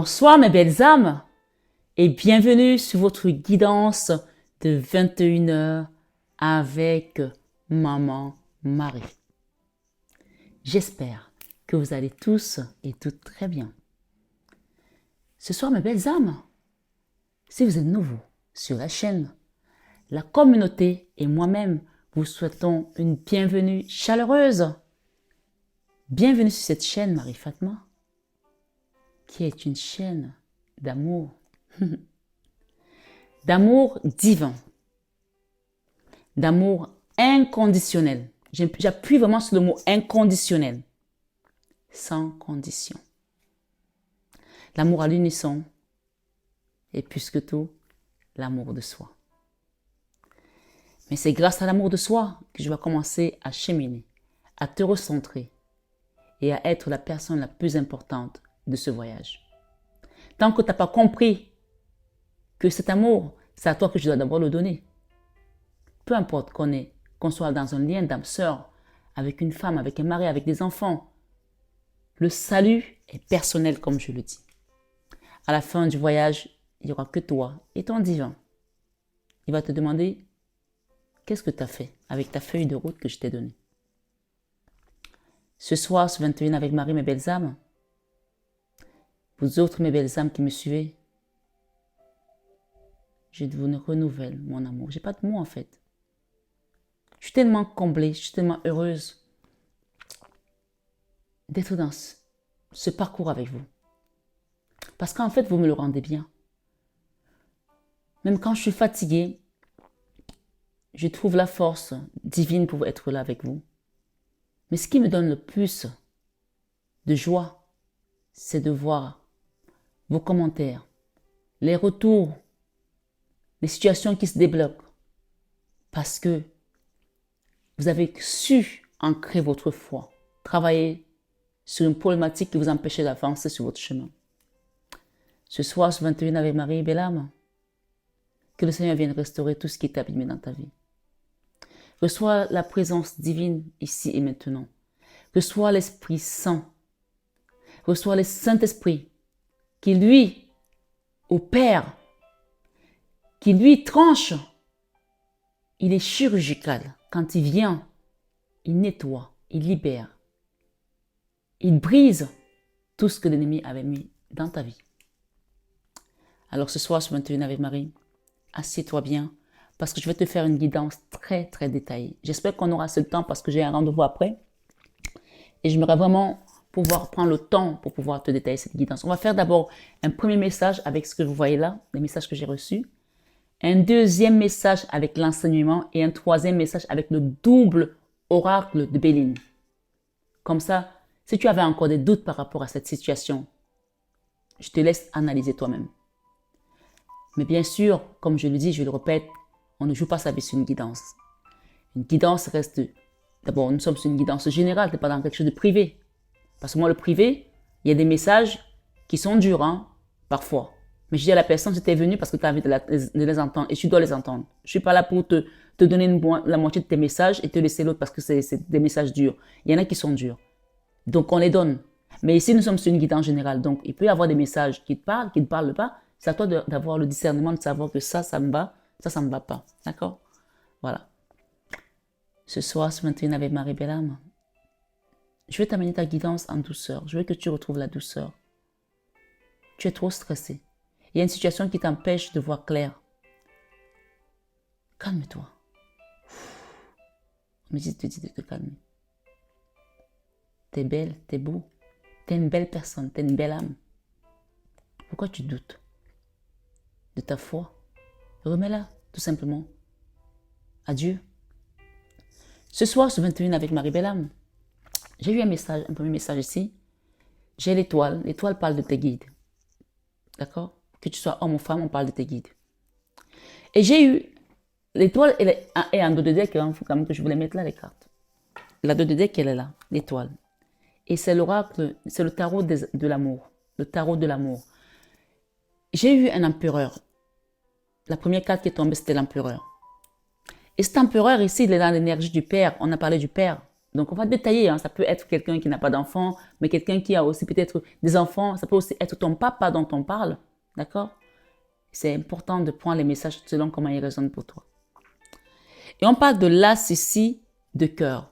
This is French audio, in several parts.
Bonsoir mes belles âmes et bienvenue sur votre guidance de 21h avec Maman Marie. J'espère que vous allez tous et toutes très bien. Ce soir mes belles âmes, si vous êtes nouveau sur la chaîne, la communauté et moi-même vous souhaitons une bienvenue chaleureuse. Bienvenue sur cette chaîne Marie Fatma, qui est une chaîne d'amour, d'amour divin, d'amour inconditionnel. J'appuie vraiment sur le mot inconditionnel, sans condition. L'amour à l'unisson et plus que tout, l'amour de soi. Mais c'est grâce à l'amour de soi que je vais commencer à cheminer, à te recentrer et à être la personne la plus importante de ce voyage. Tant que tu n'as pas compris que cet amour, c'est à toi que je dois d'abord le donner. Peu importe qu'on soit dans un lien d'âme sœur, avec une femme, avec un mari, avec des enfants, le salut est personnel comme je le dis. À la fin du voyage, il n'y aura que toi et ton divin. Il va te demander, qu'est-ce que tu as fait avec ta feuille de route que je t'ai donnée? Ce soir, ce 21 avec Marie, mes belles âmes, vous autres, mes belles âmes qui me suivez, je vous renouvelle mon amour. J'ai pas de mots en fait. Je suis tellement comblée, je suis tellement heureuse d'être dans ce parcours avec vous. Parce qu'en fait, vous me le rendez bien. Même quand je suis fatiguée, je trouve la force divine pour être là avec vous. Mais ce qui me donne le plus de joie, c'est de voir vos commentaires, les retours, les situations qui se débloquent. Parce que vous avez su ancrer votre foi, travailler sur une problématique qui vous empêchait d'avancer sur votre chemin. Ce soir, ce 21 avec Marie, belle âme, que le Seigneur vienne restaurer tout ce qui est abîmé dans ta vie. Reçois la présence divine ici et maintenant. Reçois l'Esprit Saint. Reçois le Saint-Esprit qui, lui, opère, qui, lui, tranche. Il est chirurgical. Quand il vient, il nettoie, il libère. Il brise tout ce que l'ennemi avait mis dans ta vie. Alors ce soir, ce 21 avec Marie, assieds-toi bien parce que je vais te faire une guidance très, très détaillée. J'espère qu'on aura ce temps parce que j'ai un rendez-vous après. Et j'aimerais vraiment pouvoir prendre le temps pour pouvoir te détailler cette guidance. On va faire d'abord un premier message avec ce que vous voyez là, les messages que j'ai reçus. Un deuxième message avec l'enseignement et un troisième message avec le double oracle de Béline. Comme ça, si tu avais encore des doutes par rapport à cette situation, je te laisse analyser toi-même. Mais bien sûr, comme je le dis, je le répète, on ne joue pas sa vie sur une guidance. Une guidance reste... D'abord, nous sommes sur une guidance générale, pas dans quelque chose de privé. Parce que moi, le privé, il y a des messages qui sont durs, hein, parfois. Mais je dis à la personne, c'était venu parce que tu as envie de les entendre et tu dois les entendre. Je ne suis pas là pour te donner la moitié de tes messages et te laisser l'autre parce que c'est des messages durs. Il y en a qui sont durs. Donc, on les donne. Mais ici, nous sommes sur une guidance générale. Donc, il peut y avoir des messages qui te parlent, qui ne parlent pas. C'est à toi d'avoir le discernement, de savoir que ça me va, ça me va pas. D'accord? Voilà. Ce soir, ce 21 avec Marie Belle-Âme, je vais t'amener ta guidance en douceur. Je veux que tu retrouves la douceur. Tu es trop stressé. Il y a une situation qui t'empêche de voir clair. Calme-toi. Mais je te dis de te calmer. T'es belle, t'es beau. T'es une belle personne, t'es une belle âme. Pourquoi tu doutes de ta foi? Remets-la, tout simplement, à Dieu. Ce soir, ce 21 avec Marie Belle-Âme, j'ai eu un premier message ici. J'ai l'étoile. L'étoile parle de tes guides. D'accord? Que tu sois homme ou femme, on parle de tes guides. Et j'ai eu l'étoile, elle est en dos de deck, il faut quand même que je voulais mettre là les cartes. La dos de deck, elle est là, l'étoile. Et c'est l'oracle, c'est le tarot de l'amour. Le tarot de l'amour. J'ai eu un empereur. La première carte qui est tombée, c'était l'empereur. Et cet empereur ici, il est dans l'énergie du père. On a parlé du père. Donc, on va détailler. Hein. Ça peut être quelqu'un qui n'a pas d'enfant, mais quelqu'un qui a aussi peut-être des enfants. Ça peut aussi être ton papa dont on parle. D'accord? C'est important de prendre les messages selon comment ils résonnent pour toi. Et on parle de l'as ici de cœur.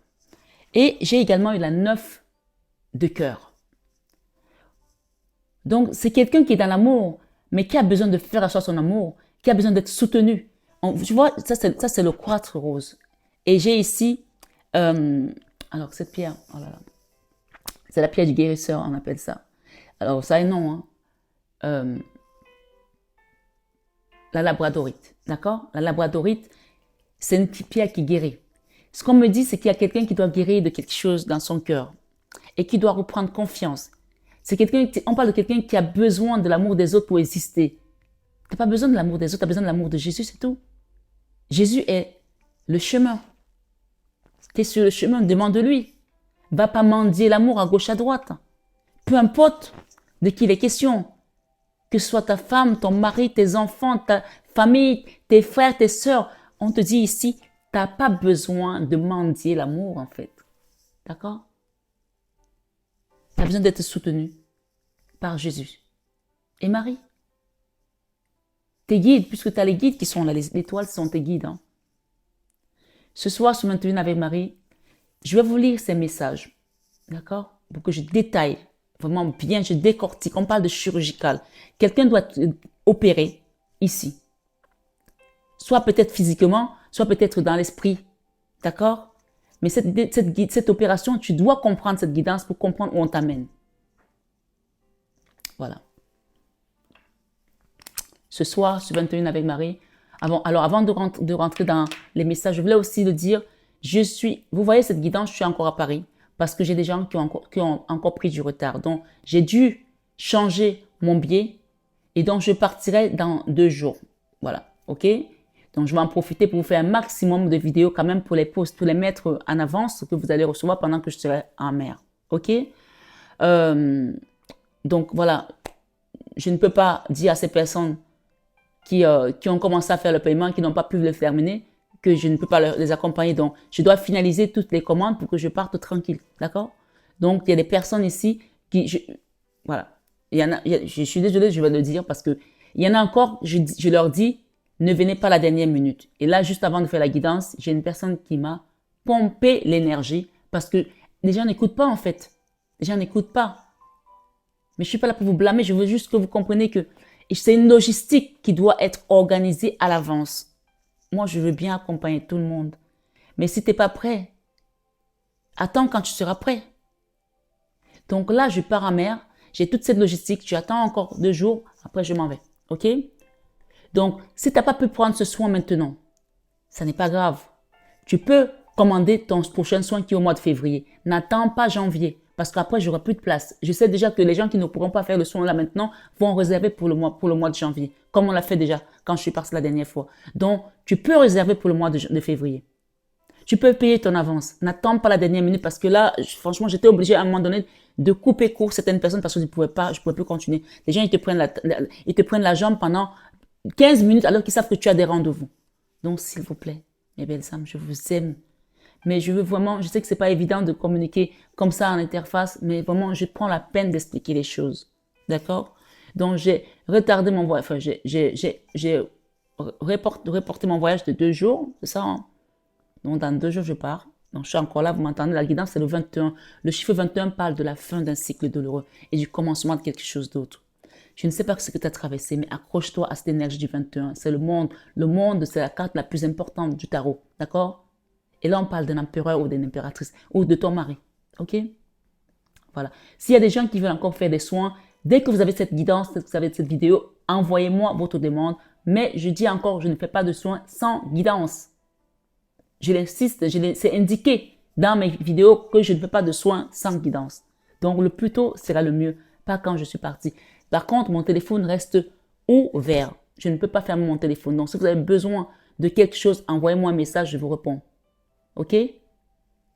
Et j'ai également eu la 9 de cœur. Donc, c'est quelqu'un qui est dans l'amour, mais qui a besoin de faire asseoir son amour, qui a besoin d'être soutenu. Tu vois, ça c'est le quartz rose. Et j'ai ici, alors cette pierre, oh là là, c'est la pierre du guérisseur, on appelle ça. Alors, ça a un nom, hein. La labradorite, d'accord? La labradorite, c'est une pierre qui guérit. Ce qu'on me dit, c'est qu'il y a quelqu'un qui doit guérir de quelque chose dans son cœur et qui doit reprendre confiance. C'est quelqu'un, on parle de quelqu'un qui a besoin de l'amour des autres pour exister. Tu n'as pas besoin de l'amour des autres, tu as besoin de l'amour de Jésus, c'est tout. Jésus est le chemin. Tu es sur le chemin, demande-lui. Va pas mendier l'amour à gauche, à droite. Peu importe de qui il est question. Que ce soit ta femme, ton mari, tes enfants, ta famille, tes frères, tes sœurs. On te dit ici, tu n'as pas besoin de mendier l'amour en fait. D'accord? Tu as besoin d'être soutenu par Jésus. Et Marie? Tes guides, puisque tu as les guides qui sont là, les étoiles sont tes guides. Hein. Ce soir, sur 21 avec Marie, je vais vous lire ces messages. D'accord? Pour que je détaille vraiment bien, je décortique. On parle de chirurgical. Quelqu'un doit opérer ici. Soit peut-être physiquement, soit peut-être dans l'esprit. D'accord? Mais cette opération, tu dois comprendre cette guidance pour comprendre où on t'amène. Voilà. Ce soir, sur 21 avec Marie, avant de rentrer dans les messages, je voulais aussi le dire, vous voyez cette guidance, je suis encore à Paris, parce que j'ai des gens qui ont encore pris du retard. Donc, j'ai dû changer mon billet et donc je partirai dans 2 jours. Voilà, ok? Donc, je vais en profiter pour vous faire un maximum de vidéos quand même pour les mettre en avance que vous allez recevoir pendant que je serai en mer. Ok? Donc, voilà. Je ne peux pas dire à ces personnes qui ont commencé à faire le paiement, qui n'ont pas pu le terminer, que je ne peux pas les accompagner. Donc, je dois finaliser toutes les commandes pour que je parte tranquille. D'accord? Donc, il y a des personnes ici voilà. Je suis désolée, je vais le dire parce que il y en a encore, je leur dis, ne venez pas la dernière minute. Et là, juste avant de faire la guidance, j'ai une personne qui m'a pompé l'énergie parce que les gens n'écoutent pas en fait. Les gens n'écoutent pas. Mais je suis pas là pour vous blâmer, je veux juste que vous compreniez que c'est une logistique qui doit être organisée à l'avance. Moi, je veux bien accompagner tout le monde. Mais si tu n'es pas prêt, attends quand tu seras prêt. Donc là, je pars en mer, j'ai toute cette logistique, tu attends encore 2 jours, après je m'en vais. Ok? Donc, si tu n'as pas pu prendre ce soin maintenant, ça n'est pas grave. Tu peux commander ton prochain soin qui est au mois de février. N'attends pas janvier, parce qu'après, j'aurai plus de place. Je sais déjà que les gens qui ne pourront pas faire le soin là maintenant vont réserver pour le mois de janvier, comme on l'a fait déjà quand je suis partie la dernière fois. Donc, tu peux réserver pour le mois de février. Tu peux payer ton avance. N'attends pas la dernière minute parce que là, franchement, j'étais obligée à un moment donné de couper court certaines personnes parce que je ne pouvais plus continuer. Les gens, ils te prennent la jambe pendant 15 minutes alors qu'ils savent que tu as des rendez-vous. Donc, s'il vous plaît, mes belles âmes, je vous aime. Mais je sais que c'est pas évident de communiquer comme ça en interface, mais vraiment, je prends la peine d'expliquer les choses. D'accord? Donc, j'ai retardé mon voyage. Enfin, j'ai reporté mon voyage de 2 jours. C'est ça, hein? Donc, dans 2 jours, je pars. Donc, je suis encore là. Vous m'entendez? La guidance, c'est le 21. Le chiffre 21 parle de la fin d'un cycle douloureux et du commencement de quelque chose d'autre. Je ne sais pas ce que tu as traversé, mais accroche-toi à cette énergie du 21. C'est le monde. Le monde, c'est la carte la plus importante du tarot. D'accord? Et là, on parle d'un empereur ou d'une impératrice ou de ton mari. Ok? Voilà. S'il y a des gens qui veulent encore faire des soins, dès que vous avez cette guidance, dès que vous avez cette vidéo, envoyez-moi votre demande. Mais je dis encore, je ne fais pas de soins sans guidance. Je l'insiste, c'est indiqué dans mes vidéos que je ne fais pas de soins sans guidance. Donc, le plus tôt sera le mieux, pas quand je suis partie. Par contre, mon téléphone reste ouvert. Je ne peux pas fermer mon téléphone. Donc, si vous avez besoin de quelque chose, envoyez-moi un message, je vous réponds. Ok?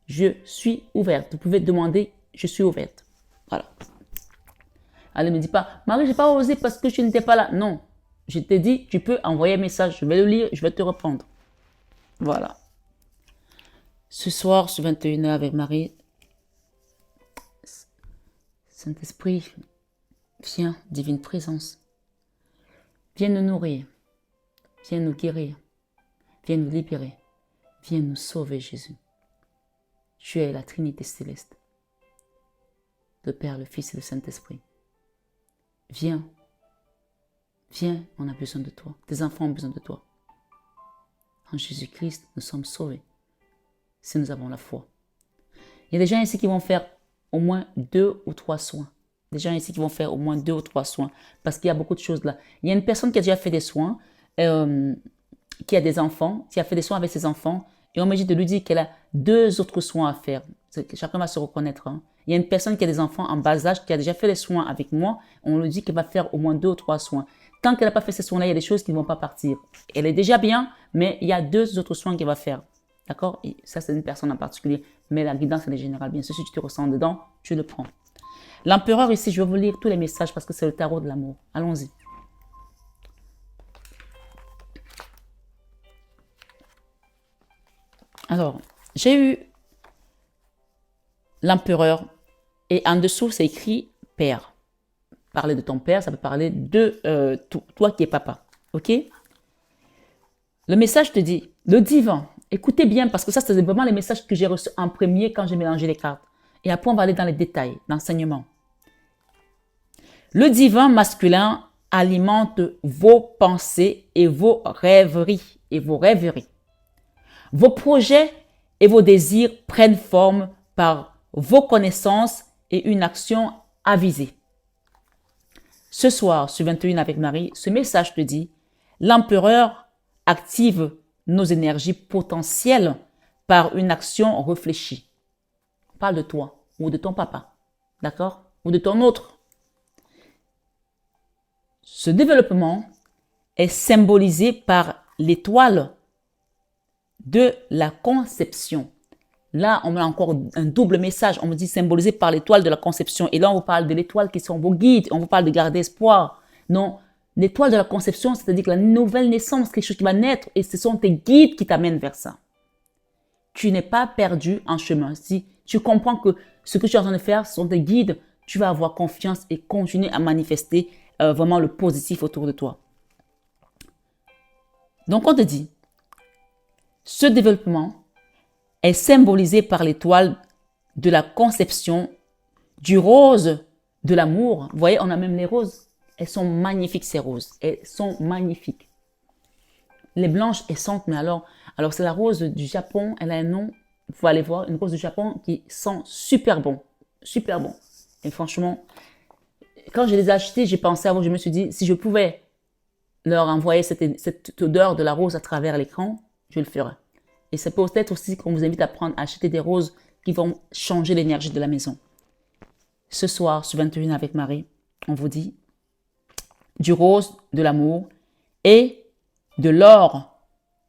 Je suis ouverte. Vous pouvez demander, je suis ouverte. Voilà. Elle ne me dit pas, Marie, j'ai pas osé parce que je n'étais pas là. Non. Je t'ai dit, tu peux envoyer un message. Je vais le lire, je vais te répondre. Voilà. Ce soir, sur 21h avec Marie, Saint-Esprit, viens, divine présence. Viens nous nourrir. Viens nous guérir. Viens nous libérer. Viens nous sauver, Jésus. Tu es la Trinité céleste. Le Père, le Fils et le Saint-Esprit. Viens. Viens, on a besoin de toi. Tes enfants ont besoin de toi. En Jésus-Christ, nous sommes sauvés. Si nous avons la foi. Il y a des gens ici qui vont faire au moins 2 ou 3 soins. Des gens ici qui vont faire au moins 2 ou 3 soins. Parce qu'il y a beaucoup de choses là. Il y a une personne qui a déjà fait des soins, qui a des enfants, qui a fait des soins avec ses enfants. Et on m'a dit de lui dire qu'elle a 2 autres soins à faire. Chacun va se reconnaître. Hein. Il y a une personne qui a des enfants en bas âge, qui a déjà fait les soins avec moi. On lui dit qu'elle va faire au moins 2 ou 3 soins. Tant qu'elle n'a pas fait ces soins-là, il y a des choses qui ne vont pas partir. Elle est déjà bien, mais il y a 2 autres soins qu'elle va faire. D'accord? Ça, c'est une personne en particulier. Mais la guidance, elle est générale. Bien sûr, si tu te ressens dedans, tu le prends. L'empereur ici, je vais vous lire tous les messages parce que c'est le tarot de l'amour. Allons-y. Alors, j'ai eu l'empereur et en dessous, c'est écrit père. Parler de ton père, ça peut parler de toi qui es papa. Ok? Le message te dit, le divin. Écoutez bien parce que ça, c'est vraiment les messages que j'ai reçus en premier quand j'ai mélangé les cartes. Et après, on va aller dans les détails, l'enseignement. Le divin masculin alimente vos pensées et vos rêveries. Vos projets et vos désirs prennent forme par vos connaissances et une action avisée. Ce soir, sur 21 avec Marie, ce message te dit, l'empereur active nos énergies potentielles par une action réfléchie. On parle de toi ou de ton papa, d'accord? Ou de ton autre. Ce développement est symbolisé par l'étoile de la conception. Là, on met encore un double message. On me dit symbolisé par l'étoile de la conception. Et là, on vous parle de l'étoile qui sont vos guides. On vous parle de garder espoir. Non, l'étoile de la conception, c'est-à-dire que la nouvelle naissance, quelque chose qui va naître, et ce sont tes guides qui t'amènent vers ça. Tu n'es pas perdu en chemin. Si tu comprends que ce que tu es en train de faire, ce sont tes guides, tu vas avoir confiance et continuer à manifester vraiment le positif autour de toi. Donc, on te dit, ce développement est symbolisé par l'étoile de la conception, du rose de l'amour. Vous voyez, on a même les roses. Elles sont magnifiques, ces roses. Elles sont magnifiques. Les blanches, elles sentent, mais alors c'est la rose du Japon. Elle a un nom, il faut aller voir, une rose du Japon qui sent super bon. Super bon. Et franchement, quand je les ai achetées, j'ai pensé à vous, je me suis dit, si je pouvais leur envoyer cette odeur de la rose à travers l'écran, je le ferais. Et c'est peut-être aussi qu'on vous invite à acheter des roses qui vont changer l'énergie de la maison. Ce soir, sur 21 avec Marie, on vous dit du rose de l'amour et de l'or,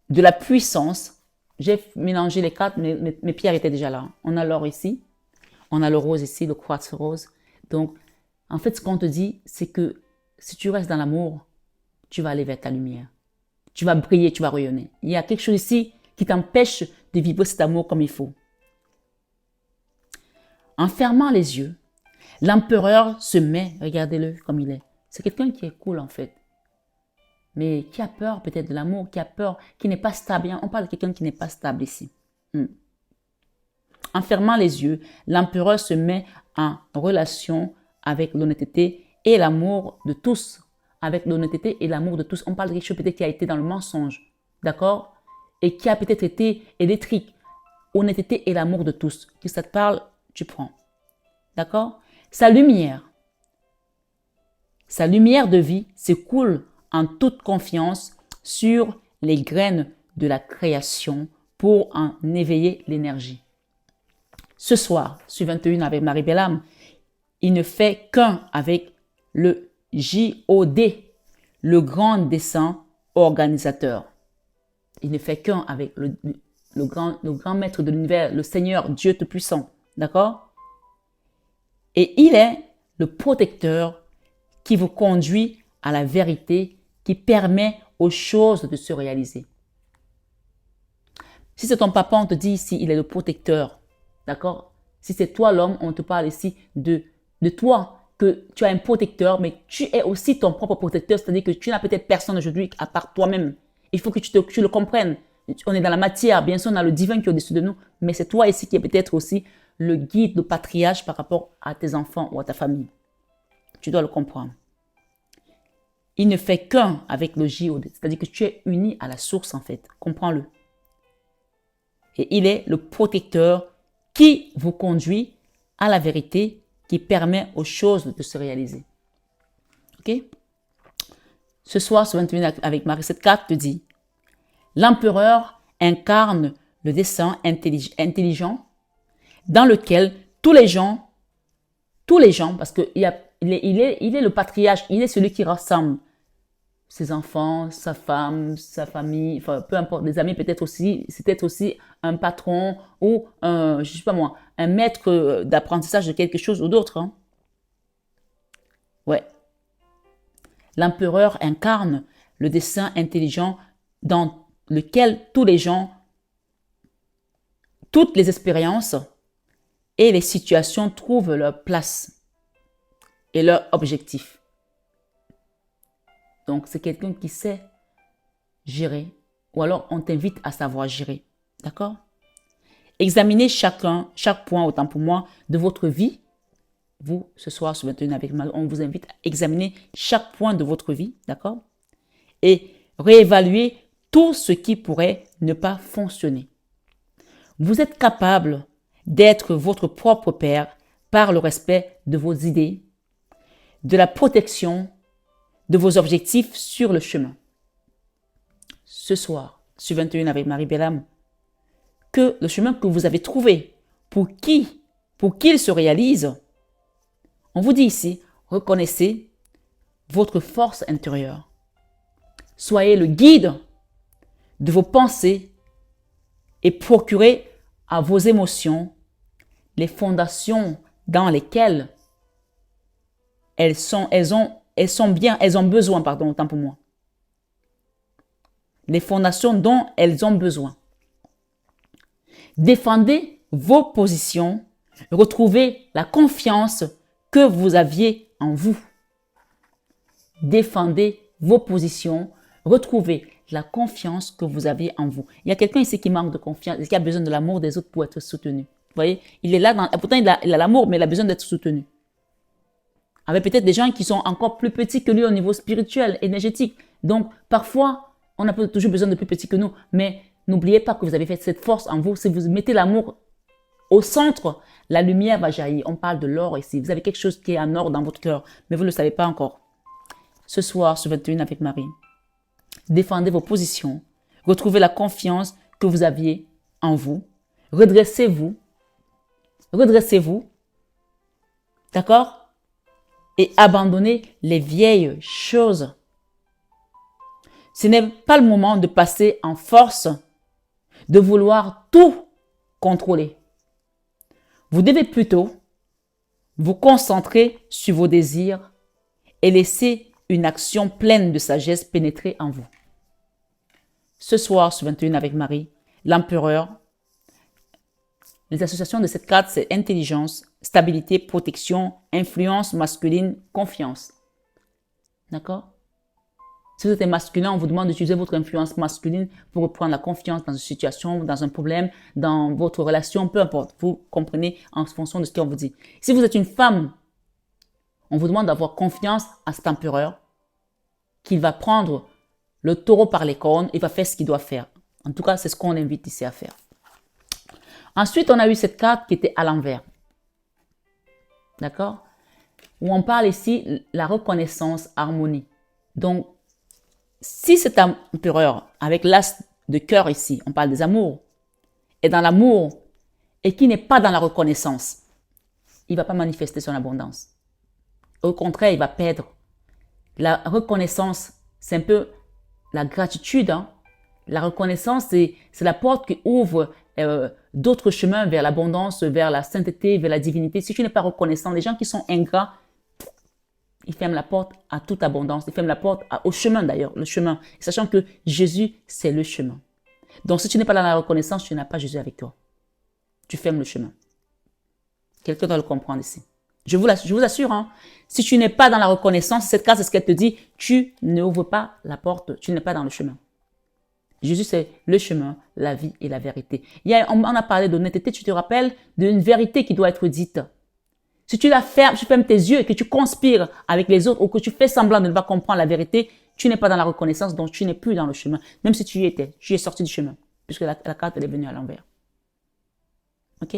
de la puissance. J'ai mélangé les cartes, mais mes pierres étaient déjà là. On a l'or ici, on a le rose ici, le quartz rose. Donc, en fait, ce qu'on te dit, c'est que si tu restes dans l'amour, tu vas aller vers ta lumière. Tu vas briller, tu vas rayonner. Il y a quelque chose ici qui t'empêche de vibrer cet amour comme il faut. En fermant les yeux, l'empereur se met, regardez-le comme il est. C'est quelqu'un qui est cool en fait, mais qui a peur peut-être de l'amour, qui a peur, qui n'est pas stable. On parle de quelqu'un qui n'est pas stable ici. En fermant les yeux, l'empereur se met en relation avec l'honnêteté et l'amour de tous. Avec l'honnêteté et l'amour de tous. On parle de quelque chose peut-être qui a été dans le mensonge. D'accord? Et qui a peut-être été électrique. Honnêteté et l'amour de tous. Si ça te parle, tu prends. D'accord? Sa lumière de vie s'écoule en toute confiance sur les graines de la création pour en éveiller l'énergie. Ce soir, sur 21 avec Marie Bellam, il ne fait qu'un avec le JOD, le grand dessein organisateur. Il ne fait qu'un avec le grand maître de l'univers, le Seigneur Dieu Tout-Puissant. D'accord? Et il est le protecteur qui vous conduit à la vérité, qui permet aux choses de se réaliser. Si c'est ton papa, on te dit ici, il est le protecteur. D'accord? Si c'est toi l'homme, on te parle ici de toi, que tu as un protecteur, mais tu es aussi ton propre protecteur, c'est-à-dire que tu n'as peut-être personne aujourd'hui à part toi-même. Il faut que tu le comprennes. On est dans la matière, bien sûr, on a le divin qui est au-dessus de nous, mais c'est toi ici qui est peut-être aussi le guide, le patriarche par rapport à tes enfants ou à ta famille. Tu dois le comprendre. Il ne fait qu'un avec le J-O-D, c'est-à-dire que tu es uni à la source en fait. Comprends-le. Et il est le protecteur qui vous conduit à la vérité, qui permet aux choses de se réaliser. Ok? Ce soir, sur 21 avec Marie, cette carte te dit, l'empereur incarne le dessein intelligent dans lequel tous les gens, parce qu'il il est le patriarche, il est celui qui rassemble ses enfants, sa femme, sa famille, enfin, peu importe, des amis peut-être aussi, c'est peut-être aussi un patron ou un, je sais pas moi, un maître d'apprentissage de quelque chose ou d'autre. Hein. Ouais. L'empereur incarne le dessein intelligent dans lequel tous les gens, toutes les expériences et les situations trouvent leur place et leur objectif. Donc, c'est quelqu'un qui sait gérer ou alors on t'invite à savoir gérer. D'accord? Examinez chaque point, autant pour moi, de votre vie. Vous, ce soir, sur 21 avec Marie, on vous invite à examiner chaque point de votre vie. D'accord? Et réévaluer tout ce qui pourrait ne pas fonctionner. Vous êtes capable d'être votre propre père par le respect de vos idées, de la protection de vos objectifs sur le chemin. Ce soir, sur 21 avec Marie Bellam, que le chemin que vous avez trouvé, pour qu'il se réalise, on vous dit ici, reconnaissez votre force intérieure. Soyez le guide de vos pensées et procurez à vos émotions les fondations dans lesquelles elles ont besoin, autant pour moi. Les fondations dont elles ont besoin. Défendez vos positions, retrouvez la confiance que vous aviez en vous. Défendez vos positions, retrouvez la confiance que vous avez en vous. Il y a quelqu'un ici qui manque de confiance, qui a besoin de l'amour des autres pour être soutenu. Vous voyez, il est là, pourtant il a l'amour, mais il a besoin d'être soutenu. Avec peut-être des gens qui sont encore plus petits que lui au niveau spirituel, énergétique. Donc, parfois, on a toujours besoin de plus petits que nous. Mais n'oubliez pas que vous avez fait cette force en vous. Si vous mettez l'amour au centre, la lumière va jaillir. On parle de l'or ici. Vous avez quelque chose qui est en or dans votre cœur, mais vous ne le savez pas encore. Ce soir, sur 21 avec Marie, défendez vos positions. Retrouvez la confiance que vous aviez en vous. Redressez-vous. Redressez-vous. D'accord? Et abandonnez les vieilles choses. Ce n'est pas le moment de passer en force, de vouloir tout contrôler. Vous devez plutôt vous concentrer sur vos désirs et laisser une action pleine de sagesse pénétrer en vous. Ce soir, sur 21 avec Marie, l'empereur, les associations de cette carte, c'est intelligence, stabilité, protection, influence masculine, confiance. D'accord? Si vous êtes masculin, on vous demande d'utiliser votre influence masculine pour reprendre la confiance dans une situation, dans un problème, dans votre relation, peu importe. Vous comprenez en fonction de ce qu'on vous dit. Si vous êtes une femme, on vous demande d'avoir confiance à cet empereur, qu'il va prendre le taureau par les cornes et va faire ce qu'il doit faire. En tout cas, c'est ce qu'on invite ici à faire. Ensuite, on a eu cette carte qui était à l'envers. D'accord? Où on parle ici la reconnaissance, harmonie. Donc, si cet empereur, avec l'as de cœur ici, on parle des amours, est dans l'amour et qui n'est pas dans la reconnaissance, il ne va pas manifester son abondance. Au contraire, il va perdre. La reconnaissance, c'est un peu la gratitude. Hein? La reconnaissance, c'est la porte qui ouvre d'autres chemins vers l'abondance, vers la sainteté, vers la divinité. Si tu n'es pas reconnaissant, les gens qui sont ingrats, ils ferment la porte à toute abondance. Ils ferment la porte au chemin d'ailleurs, le chemin. Sachant que Jésus, c'est le chemin. Donc, si tu n'es pas dans la reconnaissance, tu n'as pas Jésus avec toi. Tu fermes le chemin. Quelqu'un doit le comprendre ici. Je vous assure, hein, si tu n'es pas dans la reconnaissance, cette carte, c'est ce qu'elle te dit, tu n'ouvres pas la porte, tu n'es pas dans le chemin. Jésus, c'est le chemin, la vie et la vérité. On a parlé d'honnêteté, tu te rappelles d'une vérité qui doit être dite. Si tu fermes tes yeux et que tu conspires avec les autres ou que tu fais semblant de ne pas comprendre la vérité, tu n'es pas dans la reconnaissance, donc tu n'es plus dans le chemin. Même si tu y étais, tu es sorti du chemin, puisque la carte elle est venue à l'envers. Ok?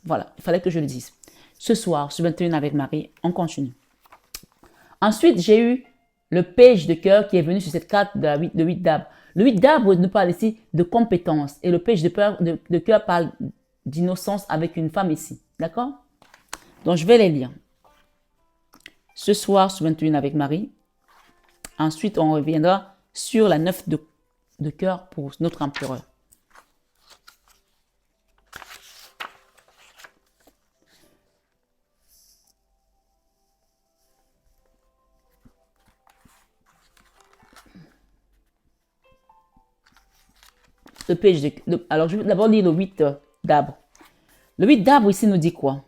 Voilà, il fallait que je le dise. Ce soir, sur 21 avec Marie, on continue. Ensuite, j'ai eu le page de cœur qui est venu sur cette carte de 8 d'arbre. Le 8 d'arbre nous parle ici de compétence et le page de cœur parle d'innocence avec une femme ici. D'accord? Donc, je vais les lire. Ce soir, sur 21 avec Marie. Ensuite, on reviendra sur la 9 de cœur pour notre empereur. Alors, je vais d'abord lire le 8 d'arbre. Le 8 d'arbre ici nous dit quoi?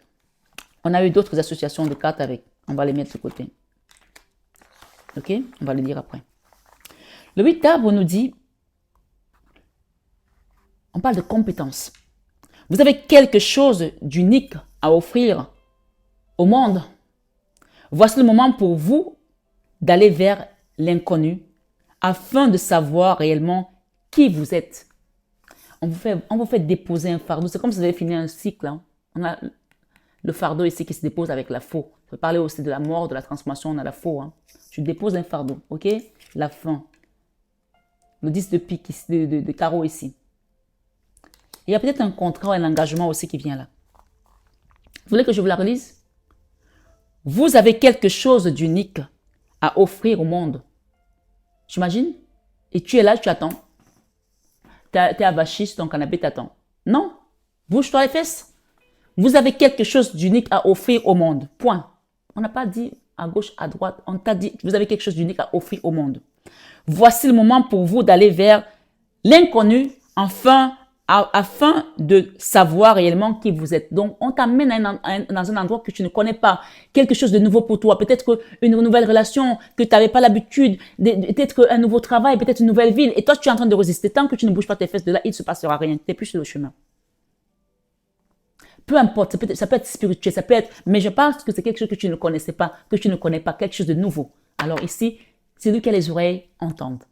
On a eu d'autres associations de cartes avec. On va les mettre de côté. Ok? On va les lire après. Le 8 d'arbre nous dit, on parle de compétences. Vous avez quelque chose d'unique à offrir au monde. Voici le moment pour vous d'aller vers l'inconnu afin de savoir réellement qui vous êtes. On vous fait déposer un fardeau. C'est comme si vous avez fini un cycle. Hein. On a le fardeau ici qui se dépose avec la faux. On peut parler aussi de la mort, de la transformation. On a la faux. Hein. Tu déposes un fardeau. Ok? La fin. Le 10 de pique, de carreau ici. Il y a peut-être un contrat, un engagement aussi qui vient là. Vous voulez que je vous la relise? Vous avez quelque chose d'unique à offrir au monde. J'imagine? Et tu es là, tu attends. Tu es à Vachis, ton canapé t'attend. Non. Bouge-toi les fesses. Vous avez quelque chose d'unique à offrir au monde. Point. On n'a pas dit à gauche, à droite. On t'a dit, vous avez quelque chose d'unique à offrir au monde. Voici le moment pour vous d'aller vers l'inconnu, afin de savoir réellement qui vous êtes. Donc, on t'amène dans un endroit que tu ne connais pas, quelque chose de nouveau pour toi, peut-être une nouvelle relation que tu n'avais pas l'habitude, peut-être un nouveau travail, peut-être une nouvelle ville, et toi, tu es en train de résister. Tant que tu ne bouges pas tes fesses de là, il ne se passera rien. Tu n'es plus sur le chemin. Peu importe, ça peut être spirituel, ça peut être, mais je pense que c'est quelque chose que tu ne connaissais pas, que tu ne connais pas, quelque chose de nouveau. Alors ici, c'est lui qui a les oreilles entendent.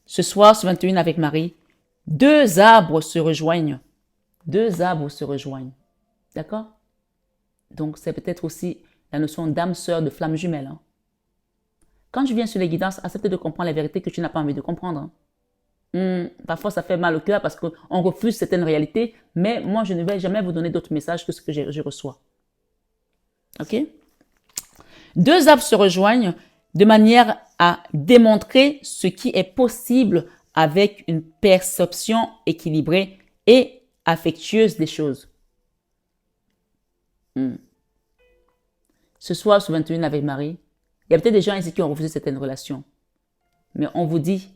Ce soir, sur 21 avec Marie, 2 arbres se rejoignent. 2 arbres se rejoignent. D'accord? Donc, c'est peut-être aussi la notion d'âme sœur, de flamme jumelle. Hein. Quand je viens sur les guidances, accepte de comprendre la vérité que tu n'as pas envie de comprendre. Hein. Parfois, ça fait mal au cœur parce qu'on refuse certaines réalités, mais moi, je ne vais jamais vous donner d'autres messages que ce que je reçois. OK? 2 arbres se rejoignent de manière à démontrer ce qui est possible avec une perception équilibrée et affectueuse des choses. Ce soir, sur 21 avec Marie, il y a peut-être des gens ici qui ont refusé certaines relations. Mais on vous dit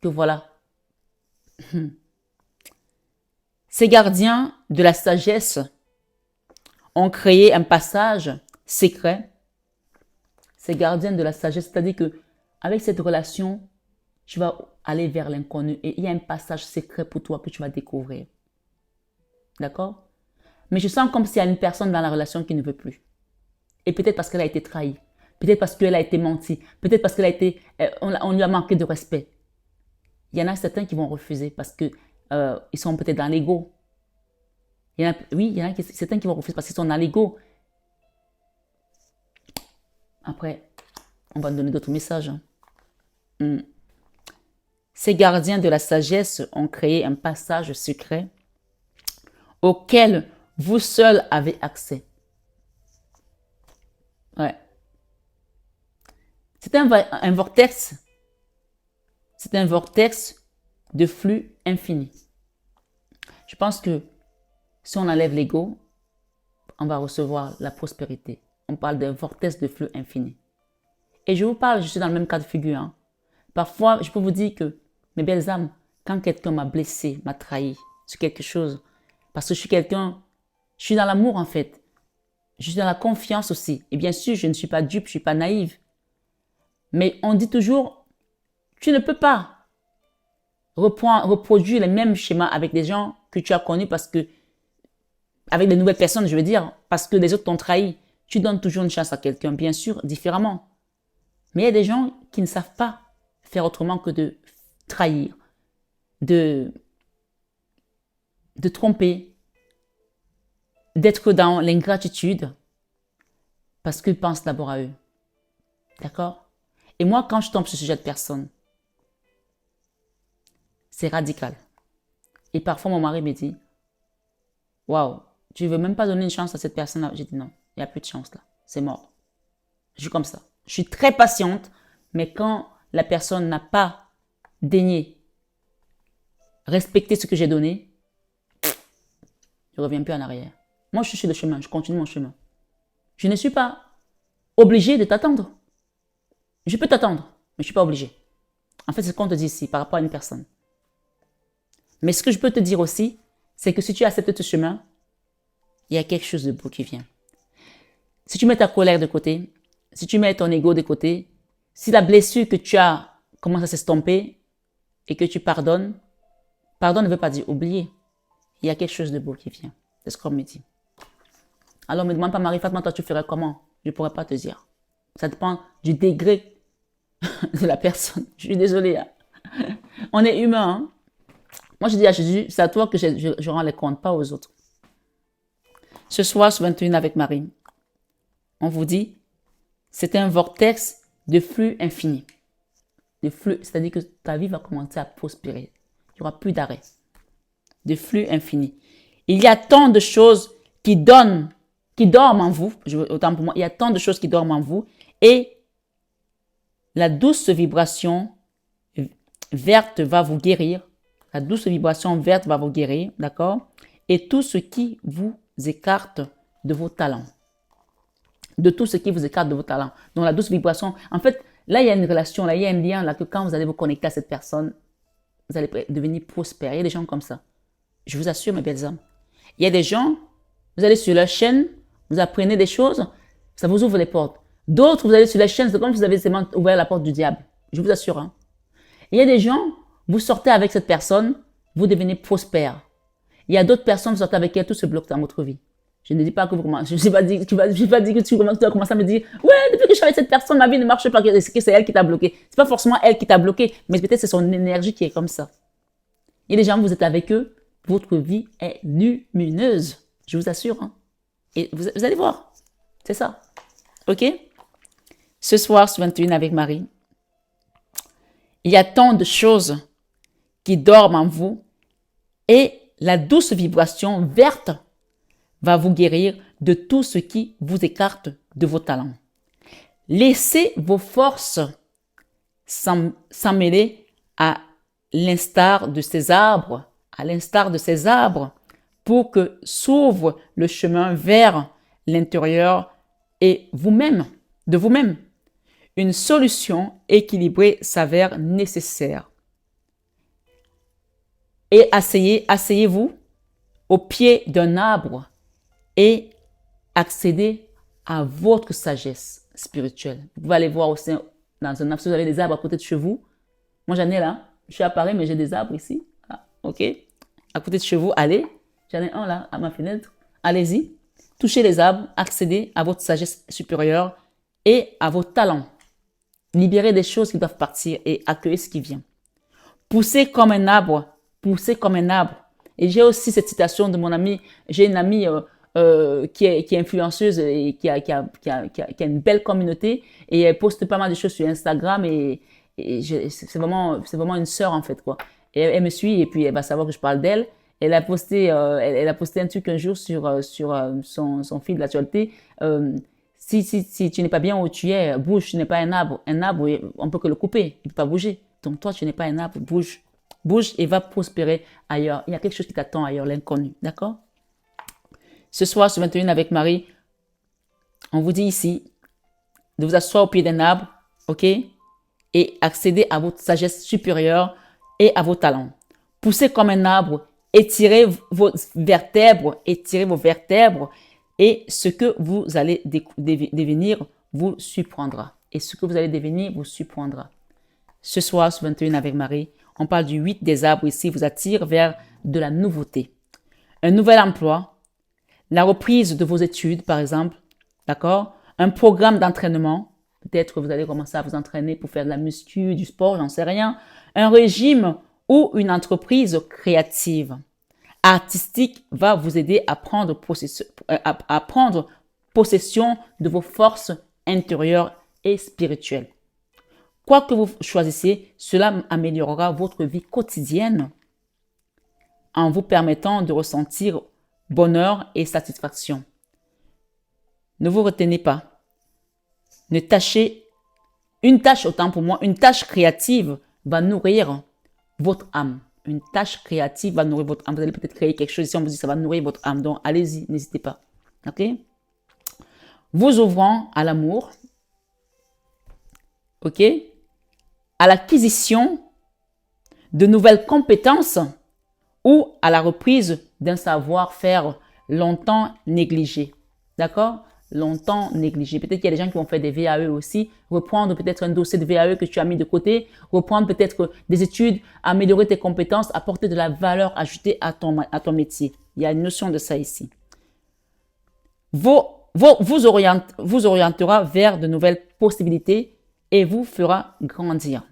que voilà. Ces gardiens de la sagesse ont créé un passage secret. Ces gardiens de la sagesse, c'est-à-dire que avec cette relation, tu vas aller vers l'inconnu et il y a un passage secret pour toi que tu vas découvrir. D'accord? Mais je sens comme s'il y a une personne dans la relation qui ne veut plus. Et peut-être parce qu'elle a été trahie. Peut-être parce qu'elle a été mentie. Peut-être parce qu'elle a été, on lui a manqué de respect. Il y en a certains qui vont refuser parce que ils sont peut-être dans l'ego. Il y en a certains qui vont refuser parce qu'ils sont dans l'ego. Après, on va donner d'autres messages. Hein. Ces gardiens de la sagesse ont créé un passage secret auquel vous seul avez accès. Ouais. C'est un vortex. C'est un vortex de flux infini. Je pense que si on enlève l'ego, on va recevoir la prospérité. On parle d'un vortex de flux infini. Et je vous parle, je suis dans le même cas de figure. Hein. Parfois, je peux vous dire que Mes belles âmes, quand quelqu'un m'a blessé, m'a trahi sur quelque chose, parce que je suis dans l'amour en fait. Je suis dans la confiance aussi. Et bien sûr, je ne suis pas dupe, je ne suis pas naïve. Mais on dit toujours, tu ne peux pas reproduire les mêmes schémas avec des gens que tu as connus parce que, avec des nouvelles personnes, je veux dire, parce que les autres t'ont trahi. Tu donnes toujours une chance à quelqu'un, bien sûr, différemment. Mais il y a des gens qui ne savent pas faire autrement que de trahir, de tromper, d'être dans l'ingratitude parce qu'ils pensent d'abord à eux. D'accord? Et moi, quand je tombe sur ce genre de personnes, c'est radical. Et parfois, mon mari me dit, waouh, tu veux même pas donner une chance à cette personne-là? J'ai dit non, il n'y a plus de chance là, c'est mort. Je suis comme ça. Je suis très patiente, mais quand la personne n'a pas daigné respecter ce que j'ai donné, je ne reviens plus en arrière. Moi, je suis sur le chemin, je continue mon chemin. Je ne suis pas obligée de t'attendre. Je peux t'attendre, mais je ne suis pas obligée. En fait, c'est ce qu'on te dit ici par rapport à une personne. Mais ce que je peux te dire aussi, c'est que si tu acceptes ce chemin, il y a quelque chose de beau qui vient. Si tu mets ta colère de côté, si tu mets ton ego de côté, si la blessure que tu as commence à s'estomper et que tu pardonnes, pardon ne veut pas dire oublier. Il y a quelque chose de beau qui vient. C'est ce qu'on me dit. Alors, ne me demande pas, Marie-Fatma, toi, tu ferais comment? Je ne pourrais pas te dire. Ça dépend du degré de la personne. Je suis désolée. Hein. On est humain. Hein? Moi, je dis à Jésus, c'est à toi que je rends les comptes, pas aux autres. Ce soir, sur 21 avec Marie, on vous dit, c'est un vortex de flux infini. De flux, c'est-à-dire que ta vie va commencer à prospérer. Il n'y aura plus d'arrêt. De flux infini. Il y a tant de choses qui dorment en vous. Autant pour moi, il y a tant de choses qui dorment en vous. Et la douce vibration verte va vous guérir. La douce vibration verte va vous guérir, d'accord? Et tout ce qui vous écarte de vos talents. De tout ce qui vous écarte de vos talents. Donc la douce vibration, en fait, là il y a une relation, là il y a un lien, là que quand vous allez vous connecter à cette personne, vous allez devenir prospère. Il y a des gens comme ça. Je vous assure, mes belles âmes. Il y a des gens, vous allez sur leur chaîne, vous apprenez des choses, ça vous ouvre les portes. D'autres, vous allez sur la chaîne, c'est comme si vous avez seulement ouvert la porte du diable. Je vous assure. Hein. Il y a des gens, vous sortez avec cette personne, vous devenez prospère. Il y a d'autres personnes, vous sortez avec elles, tout se bloque dans votre vie. Je ne dis pas que vous commencez, je n'ai pas dit que tu vas commencer à me dire, ouais, depuis que je suis avec cette personne, ma vie ne marche pas, que c'est elle qui t'a bloqué. C'est pas forcément elle qui t'a bloqué, mais peut-être c'est son énergie qui est comme ça. Il y a des gens, vous êtes avec eux, votre vie est lumineuse. Je vous assure. Hein. Et vous allez voir. C'est ça. OK? Ce soir, sur 21 avec Marie, il y a tant de choses qui dorment en vous et la douce vibration verte va vous guérir de tout ce qui vous écarte de vos talents. Laissez vos forces s'emmêler à l'instar de ces arbres, pour que s'ouvre le chemin vers l'intérieur et vous-même, de vous-même. Une solution équilibrée s'avère nécessaire. Et asseyez-vous au pied d'un arbre et accédez à votre sagesse spirituelle. Vous pouvez aller voir aussi dans un arbre, si vous avez des arbres à côté de chez vous. Moi, j'en ai là. Je suis à Paris, mais j'ai des arbres ici. Ah, OK. À côté de chez vous, allez. J'en ai un là, à ma fenêtre. Allez-y. Touchez les arbres, accédez à votre sagesse supérieure et à vos talents. Libérez des choses qui doivent partir et accueillez ce qui vient. Poussez comme un arbre. Poussez comme un arbre. Et j'ai aussi cette citation de mon amie. J'ai une amie qui est influenceuse et qui a une belle communauté. Et elle poste pas mal de choses sur Instagram. C'est vraiment une sœur en fait, quoi. Et elle me suit et puis elle va savoir que je parle d'elle. Elle a posté un truc un jour sur son fil de l'actualité. Si tu n'es pas bien où tu es, bouge, tu n'es pas un arbre. Un arbre, on peut que le couper, il ne peut pas bouger. Donc toi, tu n'es pas un arbre, bouge. Bouge et va prospérer ailleurs. Il y a quelque chose qui t'attend ailleurs, l'inconnu. D'accord? Ce soir, sur 21 avec Marie, on vous dit ici de vous asseoir au pied d'un arbre, ok? Et accéder à votre sagesse supérieure et à vos talents. Poussez comme un arbre, étirez vos vertèbres, et ce que vous allez devenir vous surprendra. Et ce que vous allez devenir vous surprendra. Ce soir, sur 21 avec Marie, on parle du 8 des arbres ici, vous attire vers de la nouveauté. Un nouvel emploi, la reprise de vos études, par exemple, d'accord? Un programme d'entraînement, peut-être que vous allez commencer à vous entraîner pour faire de la muscu, du sport, j'en sais rien. Un régime ou une entreprise créative, artistique va vous aider à prendre possession de vos forces intérieures et spirituelles. Quoi que vous choisissiez, cela améliorera votre vie quotidienne en vous permettant de ressentir bonheur et satisfaction. Ne vous retenez pas. Une tâche, autant pour moi, une tâche créative va nourrir votre âme. Une tâche créative va nourrir votre âme. Vous allez peut-être créer quelque chose ici, on vous dit que ça va nourrir votre âme. Donc, allez-y, n'hésitez pas. OK? Vous ouvrant à l'amour. OK? À l'acquisition de nouvelles compétences ou à la reprise d'un savoir-faire longtemps négligé. D'accord? Longtemps négligé. Peut-être qu'il y a des gens qui vont faire des VAE aussi, reprendre peut-être un dossier de VAE que tu as mis de côté, reprendre peut-être des études, améliorer tes compétences, apporter de la valeur ajoutée à ton métier. Il y a une notion de ça ici. Vous orientera vers de nouvelles possibilités et vous fera grandir.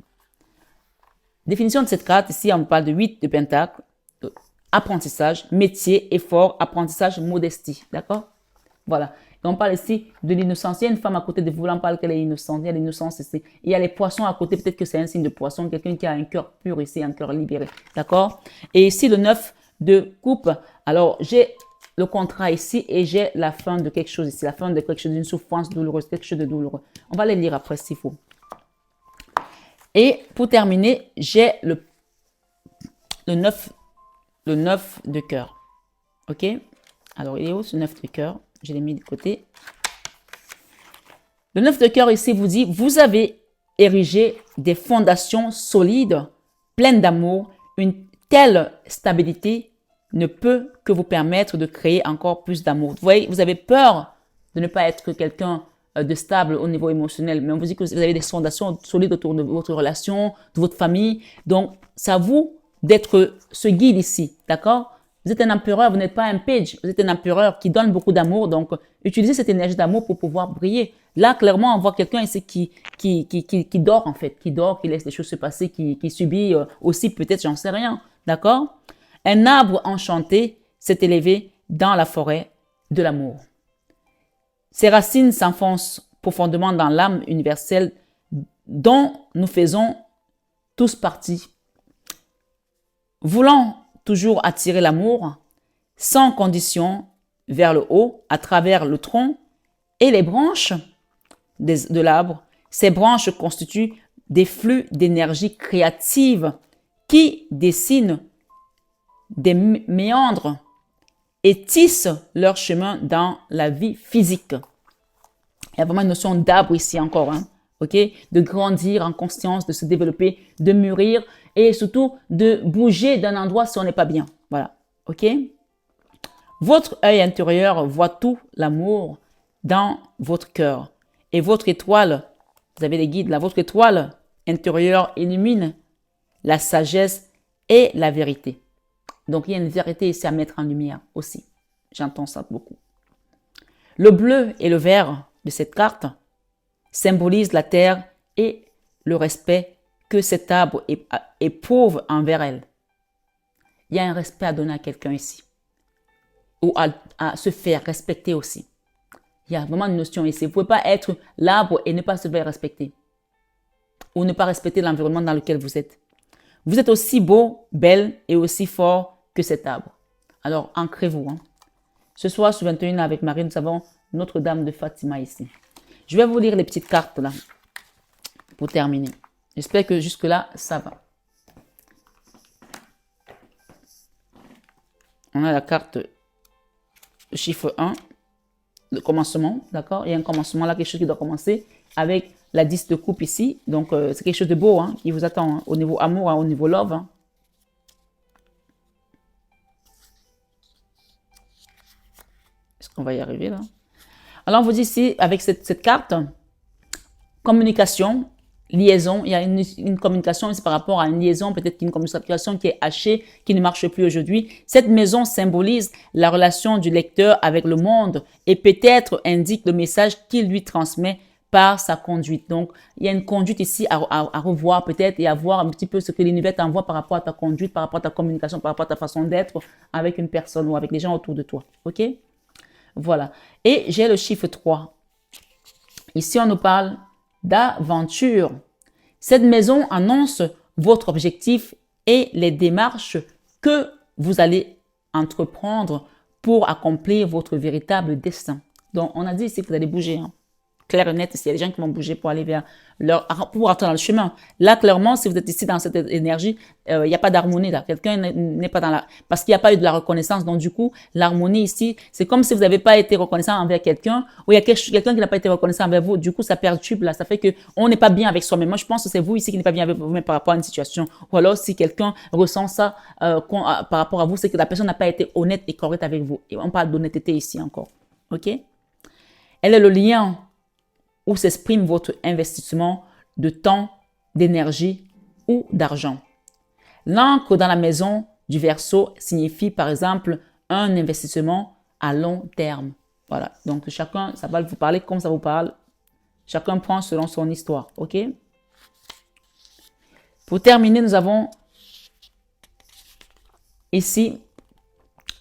Définition de cette carte, ici on parle de 8 de Pentacle, apprentissage, métier, effort, apprentissage, modestie. D'accord? Voilà. Et on parle ici de l'innocence. Il y a une femme à côté de vous, là on parle qu'elle est innocente. Il y a l'innocence ici. Il y a les poissons à côté, peut-être que c'est un signe de poisson, quelqu'un qui a un cœur pur ici, un cœur libéré. D'accord? Et ici le 9 de coupe. Alors j'ai le contrat ici et j'ai la fin de quelque chose ici, la fin de quelque chose, d'une souffrance douloureuse, quelque chose de douloureux. On va les lire après s'il faut. Et pour terminer, j'ai le 9 de cœur. OK? Alors, il est où ce 9 de cœur? Je l'ai mis de côté. Le 9 de cœur ici vous dit, vous avez érigé des fondations solides, pleines d'amour. Une telle stabilité ne peut que vous permettre de créer encore plus d'amour. Vous voyez, vous avez peur de ne pas être quelqu'un de stable au niveau émotionnel, mais on vous dit que vous avez des fondations solides autour de votre relation, de votre famille. Donc, c'est à vous d'être ce guide ici, d'accord? Vous êtes un empereur, vous n'êtes pas un page, vous êtes un empereur qui donne beaucoup d'amour, donc utilisez cette énergie d'amour pour pouvoir briller. Là, clairement, on voit quelqu'un ici qui dort en fait, qui dort, qui laisse les choses se passer, qui subit aussi peut-être, j'en sais rien, d'accord? Un arbre enchanté s'est élevé dans la forêt de l'amour. Ses racines s'enfoncent profondément dans l'âme universelle dont nous faisons tous partie. Voulant toujours attirer l'amour, sans condition, vers le haut, à travers le tronc et les branches de l'arbre, ces branches constituent des flux d'énergie créative qui dessinent des méandres et tissent leur chemin dans la vie physique. Il y a vraiment une notion d'arbre ici encore, hein, ok? De grandir en conscience, de se développer, de mûrir et surtout de bouger d'un endroit si on n'est pas bien. Voilà, ok? Votre œil intérieur voit tout l'amour dans votre cœur et votre étoile, vous avez les guides là, votre étoile intérieure illumine la sagesse et la vérité. Donc, il y a une vérité ici à mettre en lumière aussi. J'entends ça beaucoup. Le bleu et le vert de cette carte symbolisent la terre et le respect que cet arbre éprouve envers elle. Il y a un respect à donner à quelqu'un ici. Ou à se faire respecter aussi. Il y a vraiment une notion ici. Vous ne pouvez pas être l'arbre et ne pas se faire respecter. Ou ne pas respecter l'environnement dans lequel vous êtes. Vous êtes aussi beau, belle et aussi fort que cet arbre. Alors, ancrez-vous. Hein. Ce soir, sur 21 avec Marie, nous avons Notre-Dame de Fatima ici. Je vais vous lire les petites cartes là, pour terminer. J'espère que jusque-là, ça va. On a la carte chiffre 1, le commencement, d'accord? Il y a un commencement là, quelque chose qui doit commencer avec la 10 de coupe ici. Donc, c'est quelque chose de beau hein, qui vous attend hein, au niveau amour, hein, au niveau love. Hein. Est-ce qu'on va y arriver là? Alors, on vous dit ici, avec cette carte, communication, liaison. Il y a une communication ici par rapport à une liaison, peut-être une communication qui est hachée, qui ne marche plus aujourd'hui. Cette maison symbolise la relation du lecteur avec le monde et peut-être indique le message qu'il lui transmet par sa conduite. Donc, il y a une conduite ici à revoir peut-être et à voir un petit peu ce que l'univers t'envoie par rapport à ta conduite, par rapport à ta communication, par rapport à ta façon d'être avec une personne ou avec les gens autour de toi. OK? Voilà. Et j'ai le chiffre 3. Ici, on nous parle d'aventure. Cette maison annonce votre objectif et les démarches que vous allez entreprendre pour accomplir votre véritable destin. Donc, on a dit ici que vous allez bouger. Hein. Clair et net, il y a des gens qui vont bouger pour aller vers pour rentrer dans le chemin. Là, clairement, si vous êtes ici dans cette énergie, il n'y a pas d'harmonie là. Quelqu'un n'est pas dans la, parce qu'il n'y a pas eu de la reconnaissance. Donc, du coup, l'harmonie ici, c'est comme si vous n'avez pas été reconnaissant envers quelqu'un, ou il y a quelqu'un qui n'a pas été reconnaissant envers vous. Du coup, ça perturbe là. Ça fait que on n'est pas bien avec soi-même. Moi, je pense que c'est vous ici qui n'êtes pas bien avec vous-même par rapport à une situation. Ou alors, si quelqu'un ressent ça par rapport à vous, c'est que la personne n'a pas été honnête et correcte avec vous. Et on parle d'honnêteté ici encore. OK? Elle est le lien où s'exprime votre investissement de temps, d'énergie ou d'argent. L'encre dans la maison du Verseau signifie par exemple un investissement à long terme. Voilà, donc chacun, ça va vous parler comme ça vous parle. Chacun prend selon son histoire, ok? Pour terminer, nous avons ici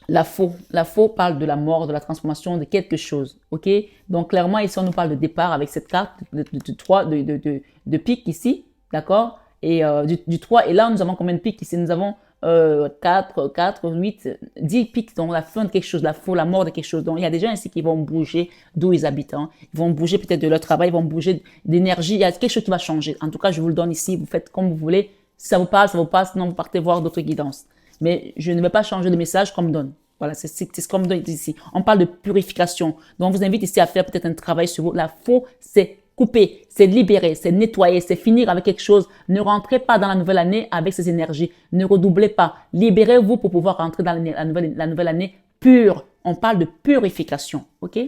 la faux. La faux parle de la mort, de la transformation de quelque chose. OK? Donc, clairement, ici, on nous parle de départ avec cette carte de pique ici. D'accord? Et du 3. Et là, nous avons combien de piques ici? Nous avons 4, 8, 10 piques. Donc, la fin de quelque chose, la faux, la mort de quelque chose. Donc, il y a des gens ici qui vont bouger d'où ils habitent. Hein. Ils vont bouger peut-être de leur travail, ils vont bouger d'énergie. Il y a quelque chose qui va changer. En tout cas, je vous le donne ici. Vous faites comme vous voulez. Si ça vous parle, ça vous passe. Sinon, vous partez voir d'autres guidances. Mais je ne vais pas changer de message comme donne. Voilà, c'est ce qu'on me donne ici. On parle de purification. Donc, on vous invite ici à faire peut-être un travail sur vous. La faux, c'est couper, c'est libérer, c'est nettoyer, c'est finir avec quelque chose. Ne rentrez pas dans la nouvelle année avec ces énergies. Ne redoublez pas. Libérez-vous pour pouvoir rentrer dans la nouvelle année pure. On parle de purification, ok?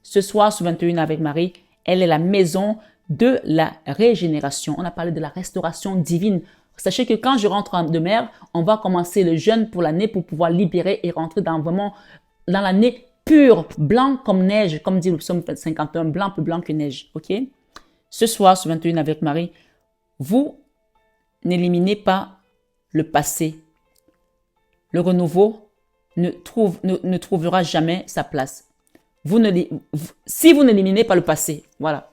Ce soir, sur 21 avec Marie, elle est la maison de la régénération. On a parlé de la restauration divine. Sachez que quand je rentre de mer, on va commencer le jeûne pour l'année pour pouvoir libérer et rentrer dans vraiment dans l'année pure, blanc comme neige, comme dit le psaume 51, blanc plus blanc que neige. Ok? Ce soir, sur 21 avec Marie, vous n'éliminez pas le passé. Le renouveau ne trouvera jamais sa place. Si vous n'éliminez pas le passé, voilà.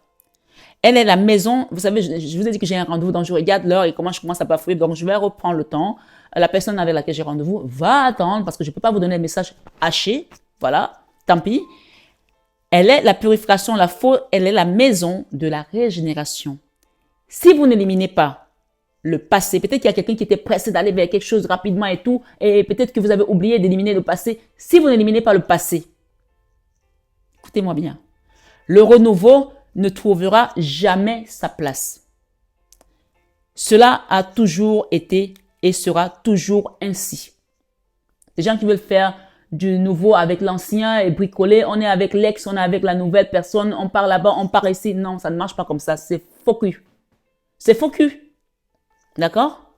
Elle est la maison, vous savez, je vous ai dit que j'ai un rendez-vous, donc je regarde l'heure et comment je commence à bafouiller, donc je vais reprendre le temps. La personne avec laquelle j'ai rendez-vous va attendre parce que je ne peux pas vous donner un message haché, voilà, tant pis. Elle est la purification, la faux, elle est la maison de la régénération. Si vous n'éliminez pas le passé, peut-être qu'il y a quelqu'un qui était pressé d'aller vers quelque chose rapidement et tout, et peut-être que vous avez oublié d'éliminer le passé. Si vous n'éliminez pas le passé, écoutez-moi bien, le renouveau ne trouvera jamais sa place. Cela a toujours été et sera toujours ainsi. Les gens qui veulent faire du nouveau avec l'ancien et bricoler, on est avec l'ex, on est avec la nouvelle personne, on part là-bas, on part ici. Non, ça ne marche pas comme ça, c'est faux cul. C'est faux cul. D'accord?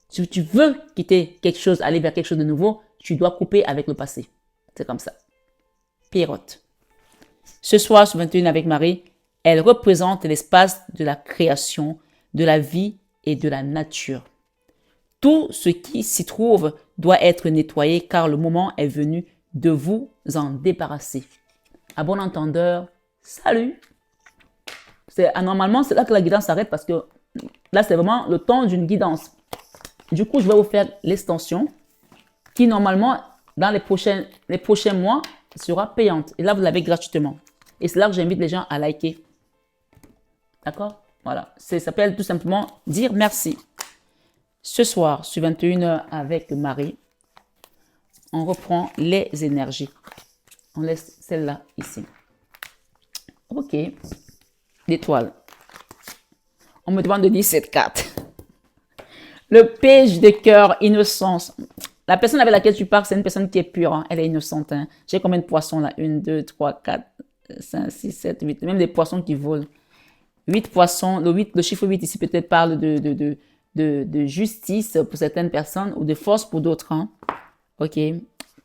Si tu veux quitter quelque chose, aller vers quelque chose de nouveau, tu dois couper avec le passé. C'est comme ça. Pierrotte. Ce soir, sur 21 avec Marie, elle représente l'espace de la création, de la vie et de la nature. Tout ce qui s'y trouve doit être nettoyé car le moment est venu de vous en débarrasser. À bon entendeur, salut! Normalement, c'est là que la guidance s'arrête parce que là, c'est vraiment le temps d'une guidance. Du coup, je vais vous faire l'extension qui, normalement, dans les prochains mois, sera payante. Et là, vous l'avez gratuitement. Et c'est là que j'invite les gens à liker. D'accord? Voilà. Ça s'appelle tout simplement dire merci. Ce soir, sur 21h avec Marie, on reprend les énergies. On laisse celle-là ici. Ok. L'étoile. On me demande de dire cette carte. Le page de cœur, innocence. La personne avec laquelle tu parles, c'est une personne qui est pure. Hein. Elle est innocente. Hein. J'ai combien de poissons là? 1, 2, 3, 4, 5, 6, 7, 8. Même des poissons qui volent. 8 poissons. Le chiffre 8 ici peut-être parle de justice pour certaines personnes ou de force pour d'autres. Hein. Ok.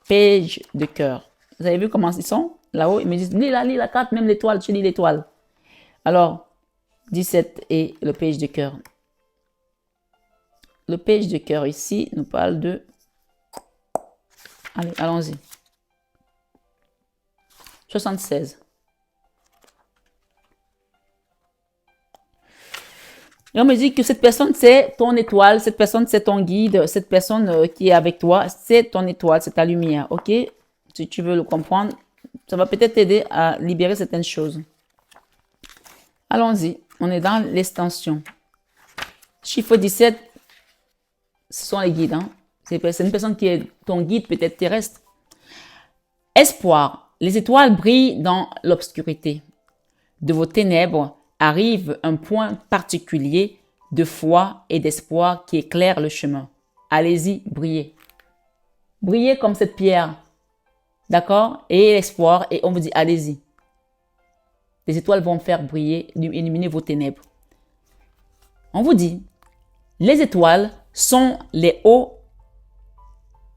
Page de cœur. Vous avez vu comment ils sont? Là-haut, ils me disent, lis la carte, même l'étoile. Tu lis l'étoile. Alors, 17 et le page de cœur. Le page de cœur ici nous parle de... Allez, allons-y. 76. Et on me dit que cette personne, c'est ton étoile, cette personne, c'est ton guide, cette personne qui est avec toi, c'est ton étoile, c'est ta lumière, ok? Si tu veux le comprendre, ça va peut-être t'aider à libérer certaines choses. Allons-y, on est dans l'extension. Chiffre 17, ce sont les guides. Hein? C'est une personne qui est ton guide, peut-être terrestre. Espoir. Les étoiles brillent dans l'obscurité. De vos ténèbres arrive un point particulier de foi et d'espoir qui éclaire le chemin. Allez-y, brillez. Brillez comme cette pierre. D'accord? Et l'espoir, et on vous dit, allez-y. Les étoiles vont faire briller, illuminer vos ténèbres. On vous dit, les étoiles sont les hauts.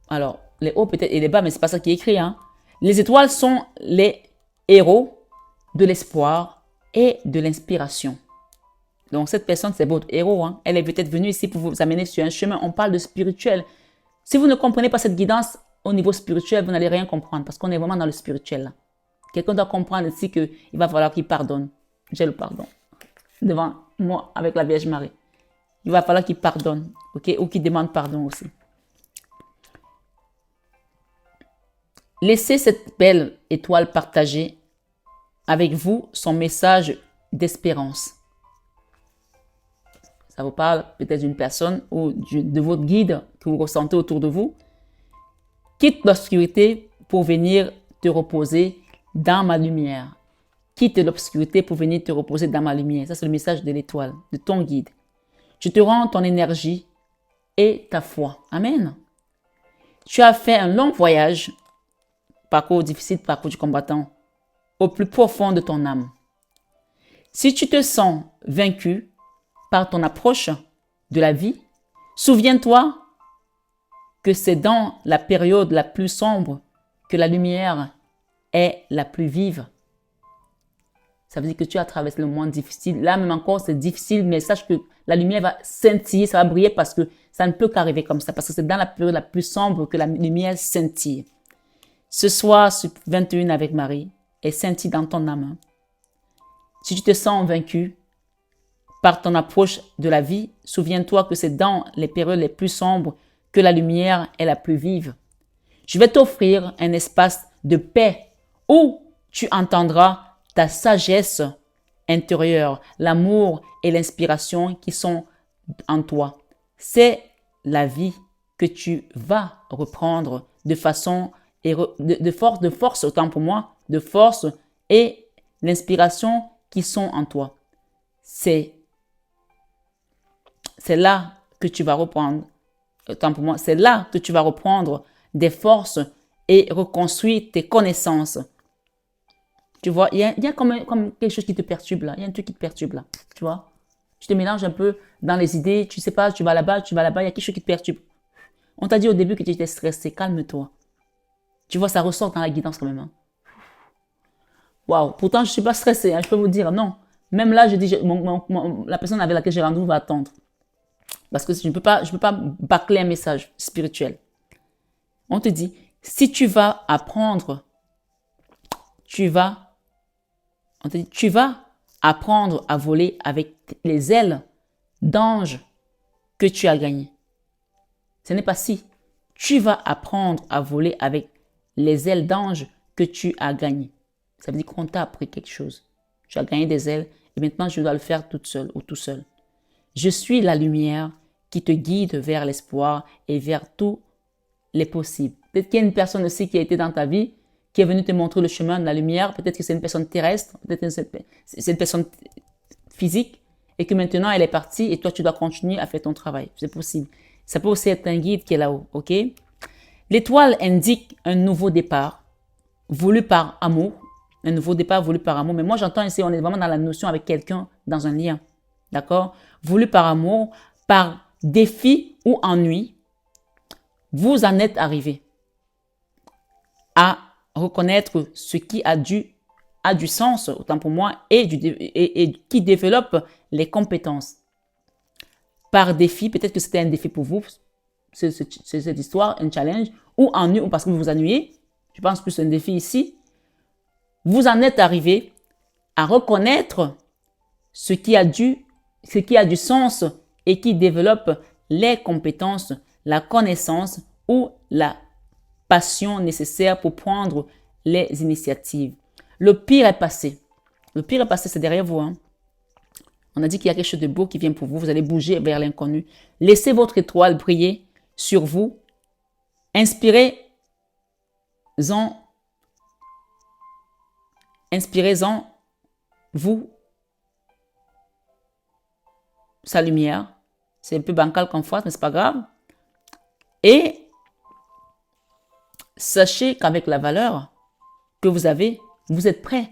Alors, les hauts peut-être et les bas, mais c'est pas ça qui est écrit. Hein. Les étoiles sont les héros de l'espoir et de l'inspiration. Donc, cette personne, c'est votre héros. Hein. Elle est peut-être venue ici pour vous amener sur un chemin. On parle de spirituel. Si vous ne comprenez pas cette guidance au niveau spirituel, vous n'allez rien comprendre parce qu'on est vraiment dans le spirituel. Quelqu'un doit comprendre ici qu'il va falloir qu'il pardonne. J'ai le pardon devant moi avec la Vierge Marie. Il va falloir qu'il pardonne, ok, ou qu'il demande pardon aussi. Laissez cette belle étoile partager avec vous son message d'espérance. Ça vous parle peut-être d'une personne ou de votre guide que vous ressentez autour de vous. Quitte l'obscurité pour venir te reposer dans ma lumière. Quitte l'obscurité pour venir te reposer dans ma lumière. Ça, c'est le message de l'étoile, de ton guide. Je te rends ton énergie et ta foi. Amen. Tu as fait un long voyage, parcours difficile, parcours du combattant, au plus profond de ton âme. Si tu te sens vaincu par ton approche de la vie, souviens-toi que c'est dans la période la plus sombre que la lumière est la plus vive. Ça veut dire que tu as traversé le moment difficile. Là, même encore, c'est difficile, mais sache que la lumière va scintiller, ça va briller parce que ça ne peut qu'arriver comme ça. Parce que c'est dans la période la plus sombre que la lumière scintille. Ce soir, 21 avec Marie, est scintille dans ton âme. Si tu te sens vaincu par ton approche de la vie, souviens-toi que c'est dans les périodes les plus sombres que la lumière est la plus vive. Je vais t'offrir un espace de paix où tu entendras ta sagesse intérieure, l'amour et l'inspiration qui sont en toi. C'est la vie que tu vas reprendre de façon de force autant pour moi, de force et l'inspiration qui sont en toi. C'est là que tu vas reprendre, autant pour moi, c'est là que tu vas reprendre des forces et reconstruire tes connaissances. Tu vois, il y a comme quelque chose qui te perturbe là. Il y a un truc qui te perturbe là. Tu vois, tu te mélanges un peu dans les idées. Tu sais pas, tu vas là-bas, il y a quelque chose qui te perturbe. On t'a dit au début que tu étais stressé. Calme-toi. Tu vois, ça ressort dans la guidance quand même. Hein. Waouh, pourtant je suis pas stressé. Hein, je peux vous dire, non. Même là, je dis, la personne avec laquelle j'ai rendez-vous va attendre. Parce que je ne peux pas bâcler un message spirituel. On te dit, si tu vas apprendre, tu vas apprendre à voler avec les ailes d'ange que tu as gagnées. Ce n'est pas si. Tu vas apprendre à voler avec les ailes d'ange que tu as gagnées. Ça veut dire qu'on t'a appris quelque chose. Tu as gagné des ailes et maintenant je dois le faire toute seule ou tout seul. Je suis la lumière qui te guide vers l'espoir et vers tous les possibles. Peut-être qu'il y a une personne aussi qui a été dans ta vie, qui est venue te montrer le chemin de la lumière. Peut-être que c'est une personne terrestre, peut-être que c'est une personne physique. et que maintenant elle est partie et toi tu dois continuer à faire ton travail. C'est possible. Ça peut aussi être un guide qui est là-haut, ok? L'étoile indique un nouveau départ voulu par amour. Un nouveau départ voulu par amour. Mais moi, j'entends ici, on est vraiment dans la notion avec quelqu'un dans un lien. D'accord? Voulu par amour, par défi ou ennui, vous en êtes arrivé à reconnaître ce qui a du sens, autant pour moi, et qui développe les compétences. Par défi, peut-être que c'était un défi pour vous, c'est cette histoire, un challenge, ou ennui, ou parce que vous vous ennuyez. Je pense que c'est un défi ici. Vous en êtes arrivé à reconnaître ce qui a du sens et qui développe les compétences, la connaissance ou la passion nécessaire pour prendre les initiatives. Le pire est passé. Le pire est passé, c'est derrière vous. Hein. On a dit qu'il y a quelque chose de beau qui vient pour vous. Vous allez bouger vers l'inconnu. Laissez votre étoile briller sur vous. Inspirez-en vous sa lumière. C'est un peu bancal comme phrase, mais c'est pas grave. Et sachez qu'avec la valeur que vous avez, vous êtes prêt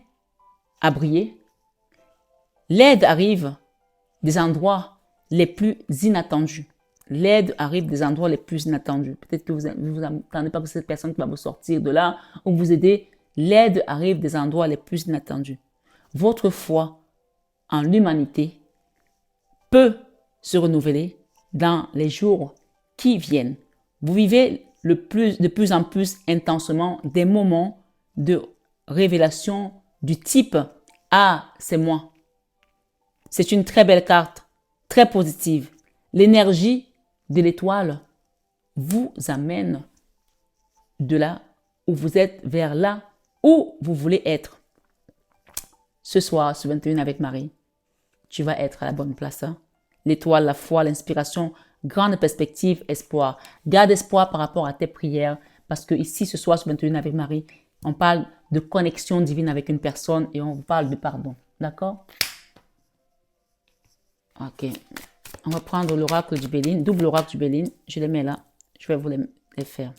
à briller. L'aide arrive des endroits les plus inattendus. L'aide arrive des endroits les plus inattendus. Peut-être que vous n'attendez pas que cette personne va vous sortir de là ou vous aider. L'aide arrive des endroits les plus inattendus. Votre foi en l'humanité peut se renouveler dans les jours qui viennent. Vous vivez de plus en plus intensement des moments de révélation du type « Ah, c'est moi ». C'est une très belle carte, très positive. L'énergie de l'étoile vous amène de là où vous êtes vers là où vous voulez être. Ce soir, ce 21 avec Marie, tu vas être à la bonne place. Hein? L'étoile, la foi, l'inspiration, grande perspective, espoir. Garde espoir par rapport à tes prières parce que ici, ce soir, ce 21 avec Marie, on parle de connexion divine avec une personne et on parle de pardon. D'accord? Ok. On va prendre l'oracle du Béline, double oracle du Béline. Je les mets là. Je vais vous les faire.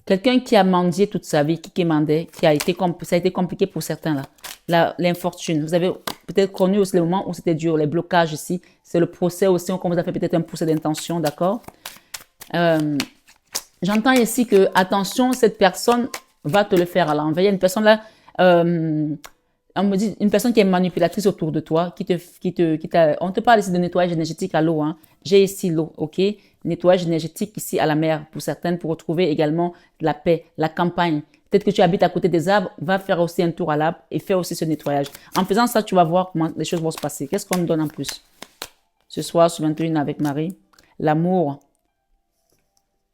Quelqu'un qui a mendié toute sa vie, qui quémandait, ça a été compliqué pour certains là. L'infortune. Vous avez peut-être connu aussi les moments où c'était dur, les blocages ici. C'est le procès aussi, on vous a fait peut-être un procès d'intention, d'accord? J'entends ici que, attention, cette personne va te le faire à l'envers. Il y a une personne là, on me dit, une personne qui est manipulatrice autour de toi, on te parle ici de nettoyage énergétique à l'eau, hein. J'ai ici l'eau, ok? Nettoyage énergétique ici à la mer, pour certaines, pour retrouver également la paix, la campagne. Peut-être que tu habites à côté des arbres, va faire aussi un tour à l'arbre et faire aussi ce nettoyage. En faisant ça, tu vas voir comment les choses vont se passer. Qu'est-ce qu'on nous donne en plus? Ce soir, sur 21 avec Marie, l'amour,